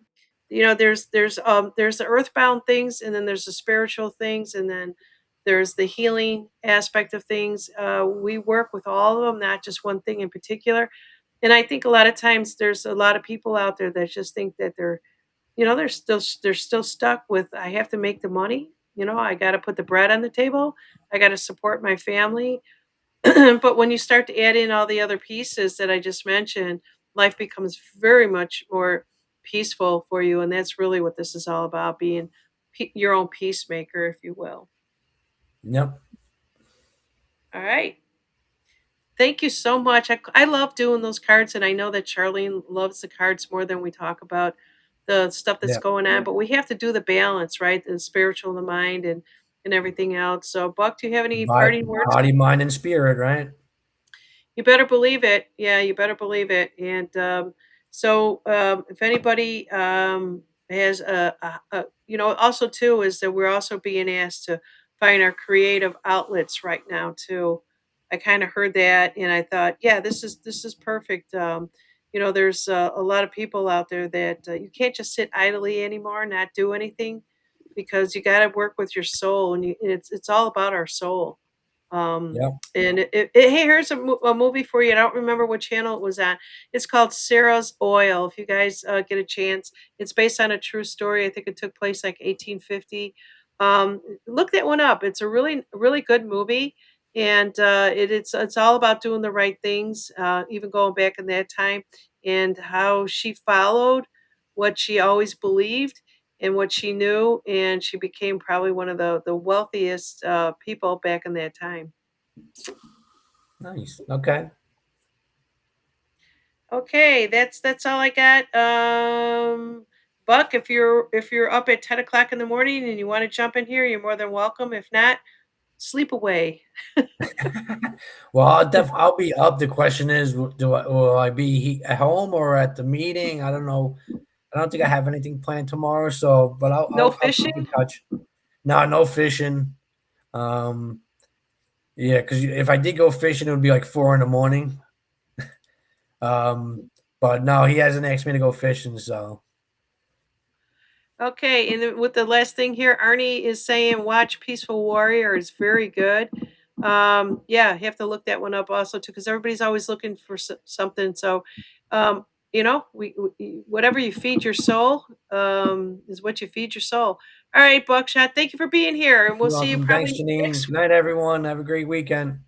earthbound things, and then there's the spiritual things, and then there's the healing aspect of things. We work with all of them, not just one thing in particular, and I think a lot of times there's a lot of people out there that just think that they're still stuck with I have to make the money. I got to put the bread on the table. I got to support my family. But when you start to add in all the other pieces that I just mentioned, life becomes very much more peaceful for you, and that's really what this is all about, being your own peacemaker, if you will. Yep. All right. Thank you so much. I love doing those cards, and I know that Charlene loves the cards more than we talk about the stuff that's Yep. going on. But we have to do the balance, right? The spiritual, the mind, and everything else. So, Buck, do you have any parting words? Body, mind, and spirit, right? You better believe it. Yeah, you better believe it. And if anybody has also too is that we're also being asked to find our creative outlets right now too. I kind of heard that, and I thought, yeah, this is perfect. There's a lot of people out there that you can't just sit idly anymore, and not do anything, because you got to work with your soul, and it's all about our soul. um, Yep. and hey, here's a movie for you. I don't remember what channel it was on. It's called Sarah's Oil. If you guys get a chance, it's based on a true story. I think it took place like 1850. Look that one up. It's a really, really good movie, and it's all about doing the right things, even going back in that time, and how she followed what she always believed and what she knew, and she became probably one of the wealthiest people back in that time. Nice. Okay. Okay, that's all I got. Buck, if you're up at 10 o'clock in the morning and you want to jump in here, you're more than welcome. If not, sleep away. Well, I'll be up. The question is, will I be at home or at the meeting? I don't know. I don't think I have anything planned tomorrow. So, but I'll No I'll keep in fishing. touch. No, no fishing. Um, Yeah, because if I did go fishing, it would be like 4 in the morning. Um, but no, he hasn't asked me to go fishing, so Okay, and then with the last thing here, Arnie is saying watch Peaceful Warrior. It's very good. Yeah, you have to look that one up also too, because everybody's always looking for something. So, we whatever you feed your soul is what you feed your soul. All right, Buckshot. Thank you for being here, and we'll you're see you welcome. Thanks, probably Janine. next Good night, everyone. Have a great weekend.